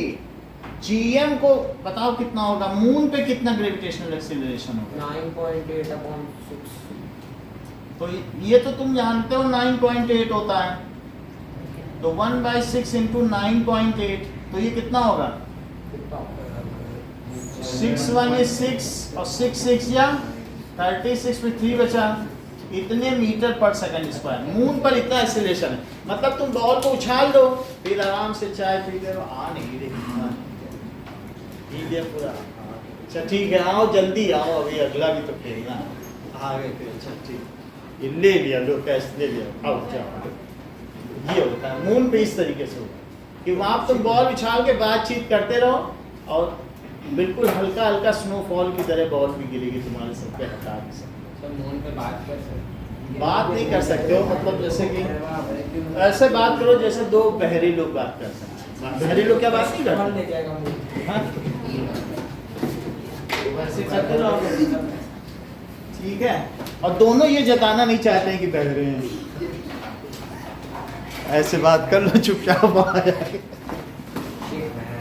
Gm को बताओ कितना होगा, मून पे कितना ग्रेविटेशनल एक्सीलरेशन होगा? 9.8/6. तो ये तो तुम जानते हो 9.8 होता है. तो 1/6 इंटू 9.8, तो ये कितना होगा? 6 1 is 6 और 6 6 या 36 में 3 बचा, इतने मीटर पर सेकंड स्क्वायर. मून पर इतना एक्सीलरेशन है. मतलब तुम बॉल को उछाल दो, फिर आराम से चाय पीते रहो. आ नहीं रही ठीक है पूरा. अच्छा ठीक है, आओ जल्दी आओ, अभी अगला भी तो खेलना. आ गए फिर. अच्छा ठीक, ये ले लिया, लो कैश ले लिया, आओ जाओ. ये होता है मून पे, इस तरीके से होगा कि वहाँ तुम बॉल उछाल के बातचीत करते रहो और बिल्कुल हल्का हल्का स्नोफॉल की तरह बॉल भी गिरेगी तुम्हारे सर पे. हटा नहीं सकते, तो मून पे बात कर सकते, बात नहीं कर सकते हो. मतलब जैसे कि ऐसे बात करो जैसे दो बहरी लोग बात कर सकते हैं. बहरी लोग क्या बात नहीं करते? ले जाएगा मून. हाँ? वैसे करते रहो. ठीक है. और दोनों ये जताना नहीं चाहते हैं कि बहरे हैं. ऐसे बात कर लो चुपचाप आ जाए. ठीक है.